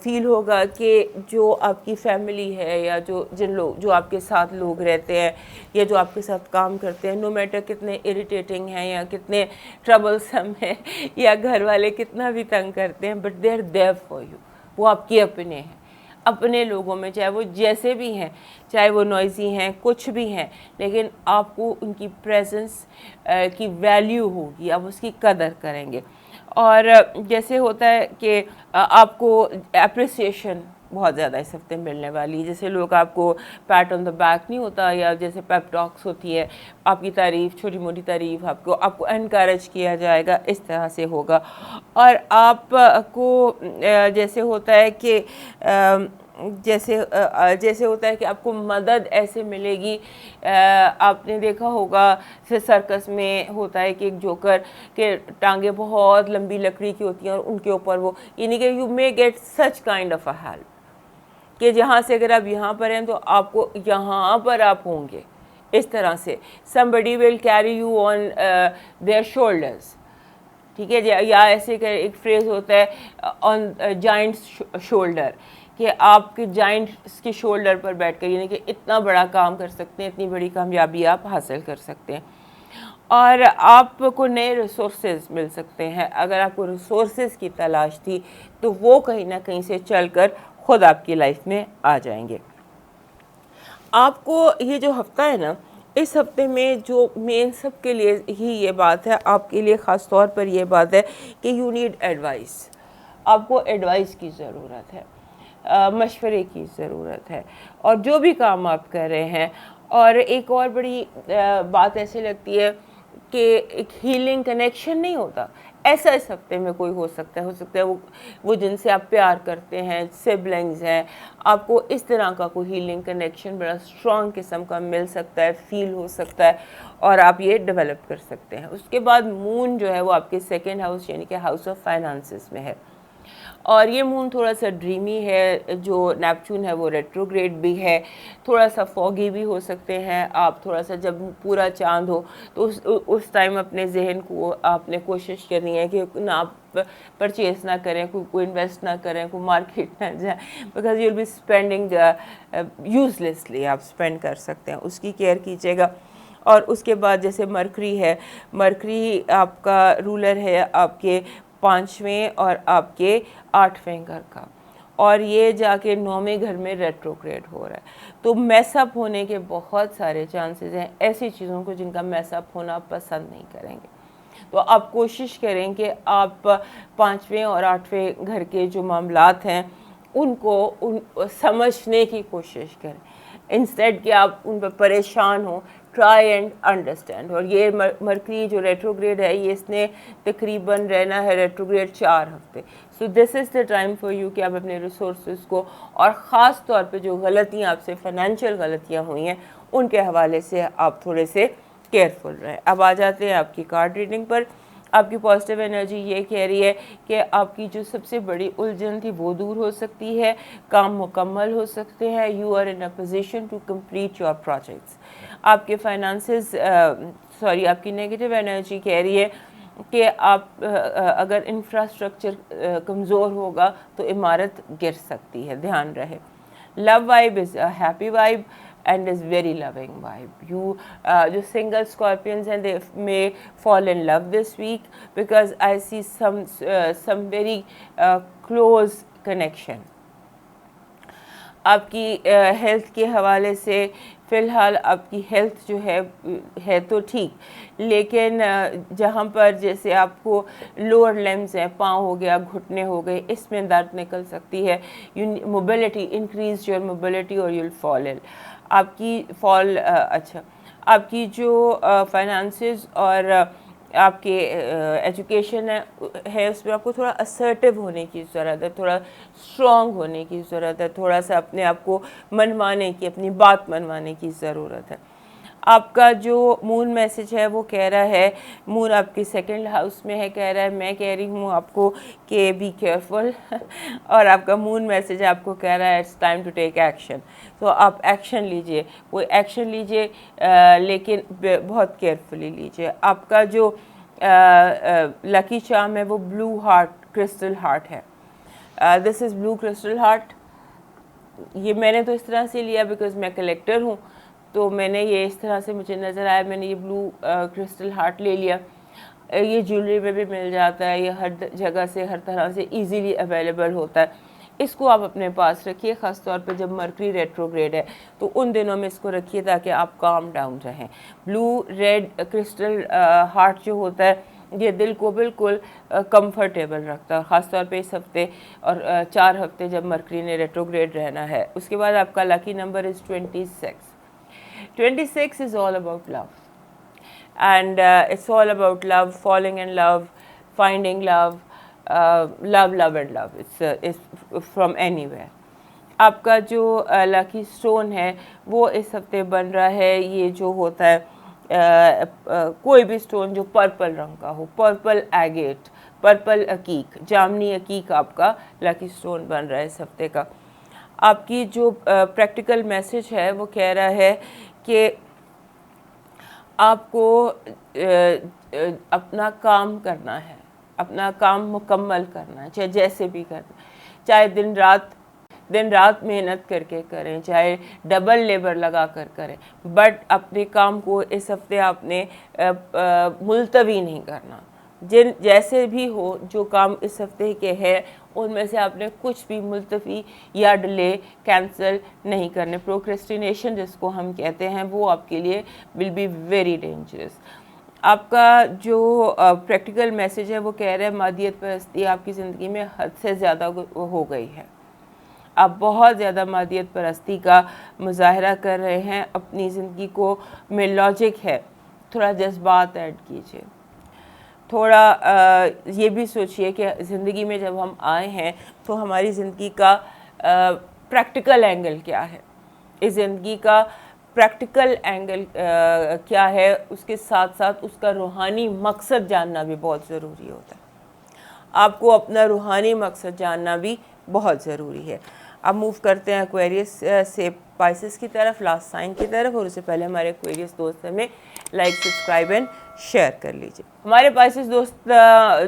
فیل ہوگا کہ جو آپ کی فیملی ہے یا جو آپ کے ساتھ لوگ رہتے ہیں یا جو آپ کے ساتھ کام کرتے ہیں, نو میٹر کتنے اریٹیٹنگ ہیں یا کتنے ٹربلسم ہیں یا گھر والے کتنا بھی تنگ کرتے ہیں, but they are there for you. وہ آپ کے اپنے ہیں, اپنے لوگوں میں, چاہے وہ جیسے بھی ہیں, چاہے وہ نوائزی ہیں, کچھ بھی ہیں, لیکن آپ کو ان کی پریزنس کی ویلیو ہوگی, آپ اس کی قدر کریں گے. اور جیسے ہوتا ہے کہ آپ کو اپریسیشن بہت زیادہ اس ہفتے ملنے والی, جیسے لوگ آپ کو پیٹ آن دا بیک نہیں ہوتا, یا جیسے پیپ ٹاکس ہوتی ہے, آپ کی تعریف, چھوٹی موٹی تعریف, آپ کو انکریج کیا جائے گا, اس طرح سے ہوگا. اور آپ کو جیسے ہوتا ہے کہ جیسے ہوتا ہے کہ آپ کو مدد ایسے ملے گی. آپ نے دیکھا ہوگا سرکس میں ہوتا ہے کہ ایک جوکر کے ٹانگیں بہت لمبی لکڑی کی ہوتی ہیں اور ان کے اوپر وہ, یعنی کہ you may get such kind of a help, کہ جہاں سے اگر آپ یہاں پر ہیں تو آپ کو یہاں پر آپ ہوں گے. اس طرح سے somebody will carry you on their shoulders, ٹھیک ہے جی. یا ایسے کہ ایک فریز ہوتا ہے آن جائنٹس شولڈر, کہ آپ کے جائنٹس کے شولڈر پر بیٹھ کر, یعنی کہ اتنا بڑا کام کر سکتے ہیں, اتنی بڑی کامیابی آپ حاصل کر سکتے ہیں. اور آپ کو نئے ریسورسز مل سکتے ہیں. اگر آپ کو ریسورسز کی تلاش تھی تو وہ کہیں نہ کہیں سے چل کر خود آپ کی لائف میں آ جائیں گے. آپ کو یہ جو ہفتہ ہے نا, اس ہفتے میں جو مین سب کے لیے ہی یہ بات ہے, آپ کے لیے خاص طور پر یہ بات ہے کہ یو نیڈ ایڈوائس. آپ کو ایڈوائس کی ضرورت ہے. مشورے کی ضرورت ہے، اور جو بھی کام آپ کر رہے ہیں. اور ایک اور بڑی بات ایسے لگتی ہے کہ ایک ہیلنگ کنیکشن نہیں ہوتا ایسا اس ہفتے میں کوئی ہو سکتا ہے وہ جن سے آپ پیار کرتے ہیں، سبلنگز ہیں، آپ کو اس طرح کا کوئی ہیلنگ کنیکشن بڑا اسٹرانگ قسم کا مل سکتا ہے، فیل ہو سکتا ہے، اور آپ یہ ڈیولپ کر سکتے ہیں. اس کے بعد مون جو ہے وہ آپ کے سیکنڈ ہاؤس یعنی کہ ہاؤس آف فائنانسز میں ہے، اور یہ مون تھوڑا سا ڈریمی ہے. جو نیپچون ہے وہ ریٹروگریڈ بھی ہے، تھوڑا سا فوگی بھی ہو سکتے ہیں. آپ تھوڑا سا جب پورا چاند ہو تو اس ٹائم اپنے ذہن کو آپ نے کوشش کرنی ہے کہ نہ آپ پرچیز نہ کریں، کوئی انویسٹ نہ کریں، کوئی مارکیٹ نہ جائیں، because you will be spending uselessly. آپ اسپینڈ کر سکتے ہیں، اس کی کیئر کیجیے گا. اور اس کے بعد جیسے مرکری ہے، مرکری آپ کا رولر ہے آپ کے 5ویں اور آپ کے 8ویں گھر کا، اور یہ جا کے 9ویں گھر میں ریٹروگریڈ ہو رہا ہے. تو میس اپ ہونے کے بہت سارے چانسز ہیں، ایسی چیزوں کو جن کا میس اپ ہونا پسند نہیں کریں گے. تو آپ کوشش کریں کہ آپ 5ویں اور 8ویں گھر کے جو معاملات ہیں ان کو سمجھنے کی کوشش کریں، انسٹیڈ کہ آپ ان پہ پریشان ہوں. Try and understand. اور یہ مرکری جو ریٹروگریڈ ہے یہ اس نے تقریباً رہنا ہے ریٹروگریڈ 4 ہفتے. سو دس از دا ٹائم فار یو کہ آپ اپنے ریسورسز کو، اور خاص طور پہ جو غلطیاں آپ سے فائنینشیل غلطیاں ہوئی ہیں ان کے حوالے سے آپ تھوڑے سے کیئرفل رہیں. اب آ جاتے ہیں آپ کی کارڈ ریڈنگ پر. آپ کی پازیٹیو انرجی یہ کہہ رہی ہے کہ آپ کی جو سب سے بڑی الجھن تھی وہ دور ہو سکتی ہے، کام مکمل ہو سکتے ہیں. You are in a position to complete your projects. آپ کے فائنانسز آپ کی نیگیٹو انرجی کہہ رہی ہے کہ آپ اگر انفراسٹرکچر کمزور ہوگا تو عمارت گر سکتی ہے، دھیان رہے. Love vibe is a happy vibe and is very loving vibe. You جو single scorpions ہیں they may fall in love this week because I see some very close connection. آپ کی ہیلتھ کے حوالے سے فی الحال آپ کی ہیلتھ جو ہے تو ٹھیک، لیکن جہاں پر جیسے آپ کو لوور لمبس ہیں، پاؤں ہو گیا، گھٹنے ہو گئے، اس میں درد نکل سکتی ہے. موبلٹی انکریز یور موبلٹی اور یو ول فال ان. آپ کی آپ کی جو فائنانسز اور آپ کے ایجوکیشن ہے اس میں آپ کو تھوڑا اسرٹیو ہونے کی ضرورت ہے، تھوڑا اسٹرانگ ہونے کی ضرورت ہے، تھوڑا سا اپنے آپ کو منوانے کی، اپنی بات منوانے کی ضرورت ہے. آپ کا جو مون میسج ہے وہ کہہ رہا ہے، مون آپ کے سیکنڈ ہاؤس میں ہے، کہہ رہا ہے میں کہہ رہی ہوں آپ کو کہ بی کیئرفل. اور آپ کا مون میسج آپ کو کہہ رہا ہے it's time to take action. تو آپ ایکشن لیجئے، کوئی ایکشن لیجئے، لیکن بہت کیئرفلی لیجئے. آپ کا جو لکی چارم ہے وہ بلو ہارٹ کرسٹل ہارٹ ہے. دس از بلو کرسٹل ہارٹ. یہ میں نے تو اس طرح سے لیا بیکاز میں کلیکٹر ہوں، تو میں نے یہ اس طرح سے مجھے نظر آیا، میں نے یہ بلو کرسٹل ہارٹ لے لیا. یہ جیولری میں بھی مل جاتا ہے، یہ ہر جگہ سے ہر طرح سے ایزیلی اویلیبل ہوتا ہے. اس کو آپ اپنے پاس رکھیے، خاص طور پہ جب مرکری ریٹروگریڈ ہے تو ان دنوں میں اس کو رکھیے تاکہ آپ کام ڈاؤن رہیں. بلو ریڈ کرسٹل ہارٹ جو ہوتا ہے یہ دل کو بالکل کمفرٹیبل رکھتا ہے، خاص طور پہ اس ہفتے اور 4 ہفتے جب مرکری نے ریٹروگریڈ رہنا ہے. اس کے بعد آپ کا لکی number is 26. 26 is all about love. And it's all about love, falling in love, finding love, love and love. It's from anywhere. آپ کا جو لکی سٹون ہے وہ اس ہفتے بن رہا ہے، یہ جو ہوتا ہے کوئی بھی سٹون جو پرپل رنگ کا ہو، پرپل ایگیٹ، پرپل عقیق، جامنی عقیق آپ کا لکی سٹون بن رہا ہے اس ہفتے کا. آپ کی جو پریکٹیکل میسج ہے وہ کہہ رہا ہے کہ آپ کو اپنا کام کرنا ہے، اپنا کام مکمل کرنا ہے، چاہے جیسے بھی کرنا، چاہے دن رات محنت کر کے کریں، چاہے ڈبل لیبر لگا کر کریں، بٹ اپنے کام کو اس ہفتے آپ نے ملتوی نہیں کرنا. جیسے بھی ہو جو کام اس ہفتے کے ہے ان میں سے آپ نے کچھ بھی ملتوی یا ڈیلے کینسل نہیں کرنے. پروکریسٹینیشن جس کو ہم کہتے ہیں وہ آپ کے لیے ول بی ویری ڈینجرس. آپ کا جو پریکٹیکل میسج ہے وہ کہہ رہا ہے مادیت پرستی آپ کی زندگی میں حد سے زیادہ ہو گئی ہے. آپ بہت زیادہ مادیت پرستی کا مظاہرہ کر رہے ہیں، اپنی زندگی کو میں لاجک ہے، تھوڑا جذبات ایڈ کیجیے، تھوڑا یہ بھی سوچئے کہ زندگی میں جب ہم آئے ہیں تو ہماری زندگی کا پریکٹیکل اینگل کیا ہے، اس زندگی کا پریکٹیکل اینگل کیا ہے، اس کے ساتھ ساتھ اس کا روحانی مقصد جاننا بھی بہت ضروری ہوتا ہے. آپ کو اپنا روحانی مقصد جاننا بھی بہت ضروری ہے. اب موو کرتے ہیں ایکویریس سے پائسس کی طرف، لاسٹ سائن کی طرف، اور اس سے پہلے ہمارے ایکویریس دوست ہمیں لائک، سبسکرائب اینڈ شیئر کر لیجیے. ہمارے پائسس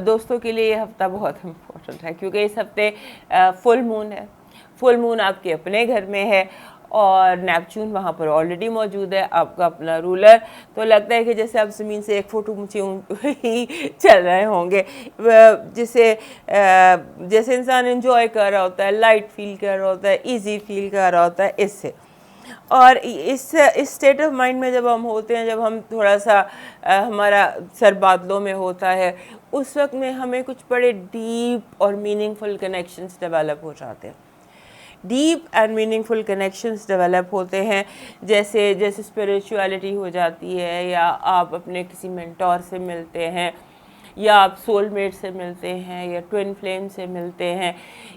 دوستوں کے لیے یہ ہفتہ بہت امپورٹنٹ ہے، کیونکہ اس ہفتے فل مون ہے. فل مون آپ کے اپنے گھر میں ہے اور نیپچون وہاں پر آلریڈی موجود ہے، آپ کا اپنا رولر. تو لگتا ہے کہ جیسے آپ زمین سے 1 فٹ اونچے ہی چل رہے ہوں گے، جیسے انسان انجوائے کر رہا ہوتا ہے، لائٹ فیل کر رہا ہوتا ہے، ایزی فیل کر رہا ہوتا ہے اس سے. اور اس اسٹیٹ آف مائنڈ میں جب ہم ہوتے ہیں، جب ہم تھوڑا سا ہمارا سر بادلوں میں ہوتا ہے، اس وقت میں ہمیں کچھ بڑے ڈیپ اور میننگ فل کنیکشنز ڈیولپ ہو جاتے ہیں. Deep and meaningful connections develop ہوتے ہیں، جیسے اسپریچویلٹی ہو جاتی ہے، یا آپ اپنے کسی مینٹور سے ملتے ہیں، یا آپ سول میٹ سے ملتے ہیں، یا ٹوین فلیم سے ملتے ہیں،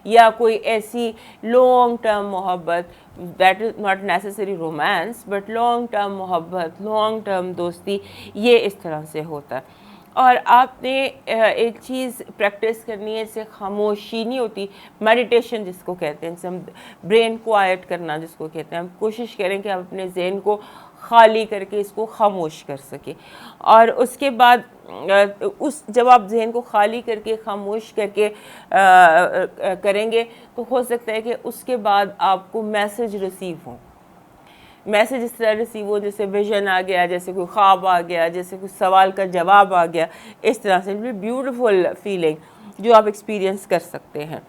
یا کوئی ایسی لانگ ٹرم محبت، that is not necessary romance but long term محبت، لانگ ٹرم دوستی، یہ اس طرح سے ہوتا ہے. اور آپ نے ایک چیز پریکٹس کرنی ہے، اس سے خاموشی نہیں ہوتی، میڈیٹیشن جس کو کہتے ہیں، جسے ہم برین کوائٹ کرنا جس کو کہتے ہیں. ہم کوشش کریں کہ آپ اپنے ذہن کو خالی کر کے اس کو خاموش کر سکیں. اور اس کے بعد جب آپ ذہن کو خالی کر کے خاموش کر کے کریں گے تو ہو سکتا ہے کہ اس کے بعد آپ کو میسج ریسیو ہوں. میسج اس طرح ریسیو ہو جیسے ویژن آ گیا، جیسے کوئی خواب آ گیا، جیسے کوئی سوال کا جواب آ گیا، اس طرح سے بیوٹیفل فیلنگ جو آپ ایکسپیرینس کر سکتے ہیں.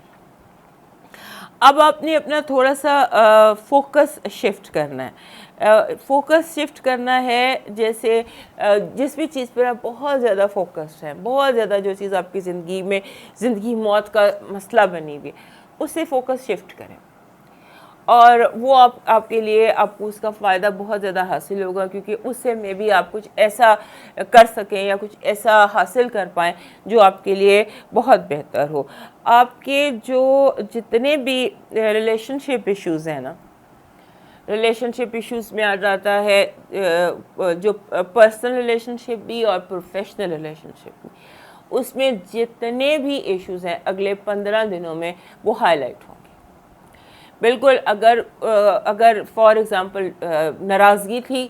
اب آپ نے اپنا تھوڑا سا فوکس شفٹ کرنا ہے. فوکس شفٹ کرنا ہے، جیسے جس بھی چیز پر آپ بہت زیادہ فوکسڈ ہیں، بہت زیادہ جو چیز آپ کی زندگی میں زندگی موت کا مسئلہ بنی ہوئی، اس سے فوکس شفٹ کریں. اور وہ آپ کے لیے آپ کو اس کا فائدہ بہت زیادہ حاصل ہوگا، کیونکہ اس سے میں بھی آپ کچھ ایسا کر سکیں یا کچھ ایسا حاصل کر پائیں جو آپ کے لیے بہت بہتر ہو. آپ کے جو جتنے بھی ریلیشن شپ ایشوز ہیں نا، ریلیشن شپ ایشوز میں آ جاتا ہے جو پرسنل ریلیشن شپ بھی اور پروفیشنل ریلیشن شپ بھی، اس میں جتنے بھی ایشوز ہیں اگلے 15 دنوں میں وہ ہائی لائٹ ہوں. بالکل اگر فار ایگزامپل ناراضگی تھی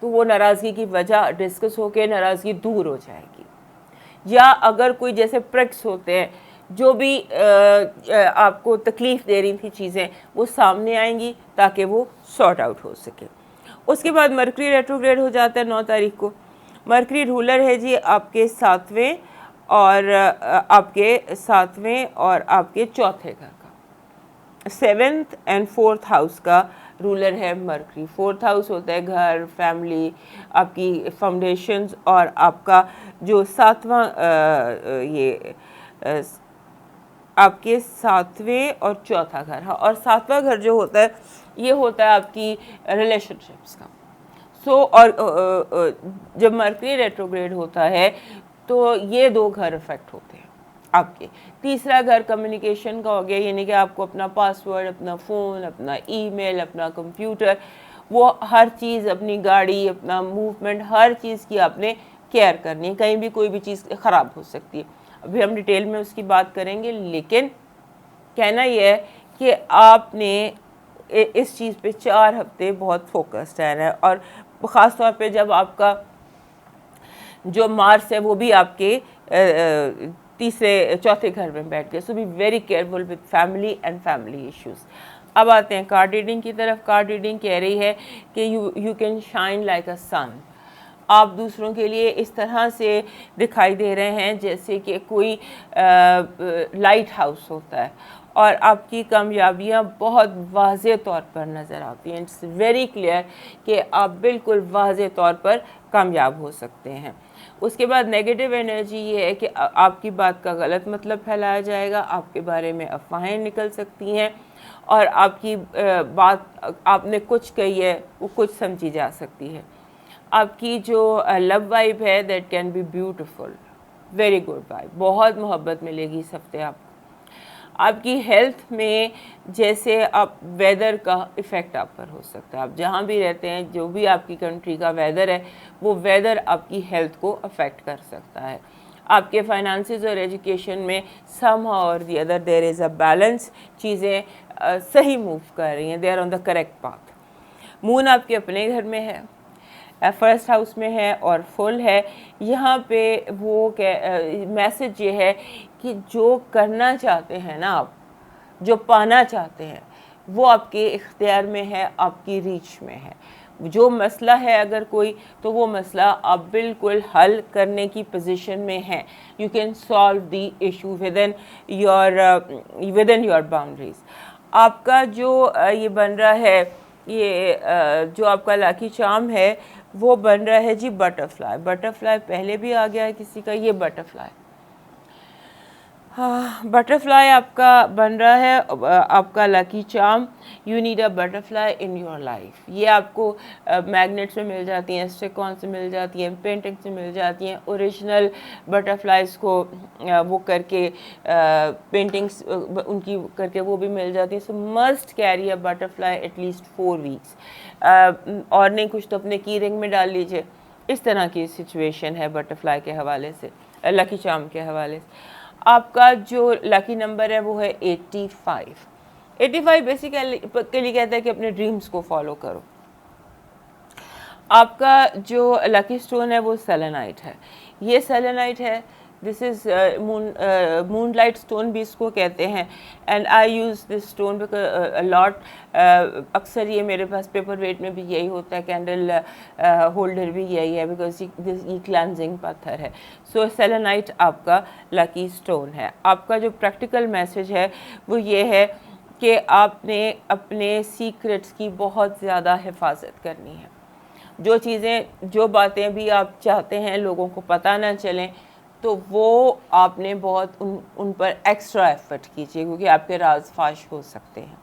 تو وہ ناراضگی کی وجہ ڈسکس ہو کے ناراضگی دور ہو جائے گی. یا اگر کوئی جیسے پرکس ہوتے ہیں، جو بھی آپ کو تکلیف دے رہی تھی چیزیں، وہ سامنے آئیں گی تاکہ وہ سارٹ آؤٹ ہو سکے. اس کے بعد مرکری ریٹروگریڈ ہو جاتا ہے 9 تاریخ کو. مرکری رولر ہے جی آپ کے 7ویں اور آپ کے چوتھے گھر کا. 7th and 4th ہاؤس کا رولر ہے مرکری. 4th ہاؤس ہوتا ہے گھر، فیملی، آپ کی فاؤنڈیشنز، اور آپ کا جو 7واں آپ کے 7ویں اور چوتھا گھر. اور 7واں گھر جو ہوتا ہے یہ ہوتا ہے آپ کی ریلیشن شپس کا. اور جب مرکری ریٹروگریڈ ہوتا ہے تو یہ 2 گھر افیکٹ ہوتے ہیں آپ کے. تیسرا گھر کمیونیکیشن کا ہو گیا، یعنی کہ آپ کو اپنا پاسورڈ، اپنا فون، اپنا ای میل، اپنا کمپیوٹر، وہ ہر چیز، اپنی گاڑی، اپنا موومنٹ، ہر چیز کی آپ نے کیئر کرنی ہے. کہیں بھی کوئی بھی چیز خراب ہو سکتی ہے، ابھی ہم ڈیٹیل میں اس کی بات کریں گے. لیکن کہنا یہ ہے کہ آپ نے اس چیز پہ 4 ہفتے بہت فوکسڈ رہنا ہے. اور خاص طور پہ جب آپ کا جو مارس ہے وہ بھی آپ کے چوتھے گھر میں بیٹھ گئے. So be very careful with family and family issues. اب آتے ہیں کارڈ ریڈنگ کی طرف. کارڈ ریڈنگ کہہ رہی ہے کہ you can shine like a sun. آپ دوسروں کے لیے اس طرح سے دکھائی دے رہے ہیں جیسے کہ کوئی لائٹ ہاؤس ہوتا ہے، اور آپ کی کامیابیاں بہت واضح طور پر نظر آتی ہیں. اٹس ویری کلیئر کہ آپ بالکل واضح طور پر کامیاب ہو سکتے ہیں. اس کے بعد نیگیٹو انرجی یہ ہے کہ آپ کی بات کا غلط مطلب پھیلایا جائے گا، آپ کے بارے میں افواہیں نکل سکتی ہیں، اور آپ کی بات آپ نے کچھ کہی ہے وہ کچھ سمجھی جا سکتی ہے. آپ کی جو لو وائب ہے that can be beautiful, very good vibe, بہت محبت ملے گی اس ہفتے آپ کو. آپ کی ہیلتھ میں جیسے آپ ویدر کا ایفیکٹ آپ پر ہو سکتا ہے, آپ جہاں بھی رہتے ہیں جو بھی آپ کی کنٹری کا ویدر ہے وہ ویدر آپ کی ہیلتھ کو افیکٹ کر سکتا ہے. آپ کے فائنانسز اور ایجوکیشن میں سم اور the other there is a balance, چیزیں صحیح موو کر رہی ہیں, they are on the correct path. Moon آپ کے اپنے گھر میں ہے, فرسٹ ہاؤس میں ہے اور فل ہے. یہاں پہ وہ میسج یہ ہے کہ جو کرنا چاہتے ہیں نا آپ, جو پانا چاہتے ہیں وہ آپ کے اختیار میں ہے, آپ کی ریچ میں ہے. جو مسئلہ ہے اگر کوئی تو وہ مسئلہ آپ بالکل حل کرنے کی پوزیشن میں ہیں. You can solve the issue within your boundaries. آپ کا جو یہ بن رہا ہے, یہ جو آپ کا لاکی چارم ہے وہ بن رہا ہے جی بٹرفلائی. بٹرفلائی پہلے بھی آ گیا ہے کسی کا, یہ بٹرفلائی بٹرفلائی آپ کا بن رہا ہے, آپ کا lucky charm. You need a butterfly in your life. یہ آپ کو میگنیٹ سے مل جاتی ہیں, اسٹیکون سے مل جاتی ہیں, پینٹنگ سے مل جاتی ہیں, اوریجنل بٹرفلائیز کو وہ کر کے پینٹنگس ان کی کر کے وہ بھی مل جاتی ہیں. So must carry a butterfly at least 4 weeks. اور نہیں کچھ تو اپنے کی رنگ میں ڈال لیجیے. اس طرح کی سچویشن ہے بٹرفلائی کے حوالے سے, لکی چارم کے حوالے سے. آپ کا جو لکی نمبر ہے وہ ہے 85. 85 بیسیکلی کہتا ہے کہ اپنے ڈریمز کو فالو کرو. آپ کا جو لکی سٹون ہے وہ سیلنائٹ ہے. یہ سیلنائٹ ہے, دس از مون لائٹ سٹون بھی اس کو کہتے ہیں. And I use this stone lot. اکثر یہ میرے پاس پیپر ویٹ میں بھی یہی ہوتا ہے, کینڈل ہولڈر بھی یہی ہے, بیکاز یہ کلینزنگ پتھر ہے. سو سیلنائٹ آپ کا لکی سٹون ہے. آپ کا جو پریکٹیکل میسج ہے وہ یہ ہے کہ آپ نے اپنے سیکرٹس کی بہت زیادہ حفاظت کرنی ہے. جو چیزیں جو باتیں بھی آپ چاہتے ہیں لوگوں کو پتہ نہ چلیں تو وہ آپ نے بہت ان پر ایکسٹرا ایفرٹ کیجیے, کیونکہ آپ کے راز فاش ہو سکتے ہیں.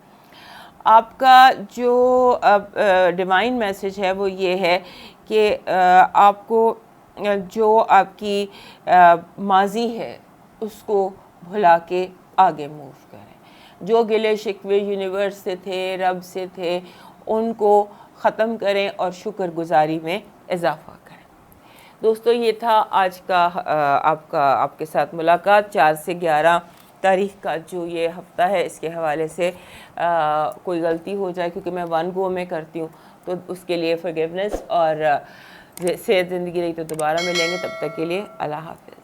آپ کا جو ڈیوائن میسج ہے وہ یہ ہے کہ آپ کو جو آپ کی ماضی ہے اس کو بھلا کے آگے موو کریں. جو گلے شکوے یونیورس سے تھے, رب سے تھے, ان کو ختم کریں اور شکر گزاری میں اضافہ کریں. دوستو یہ تھا آج کا آپ کے ساتھ ملاقات. 4 سے 11 تاریخ کا جو یہ ہفتہ ہے اس کے حوالے سے کوئی غلطی ہو جائے, کیونکہ میں 1 گو میں کرتی ہوں, تو اس کے لیے فرگیونیس, اور صحت زندگی رہی تو دوبارہ ملیں گے. تب تک کے لیے اللہ حافظ.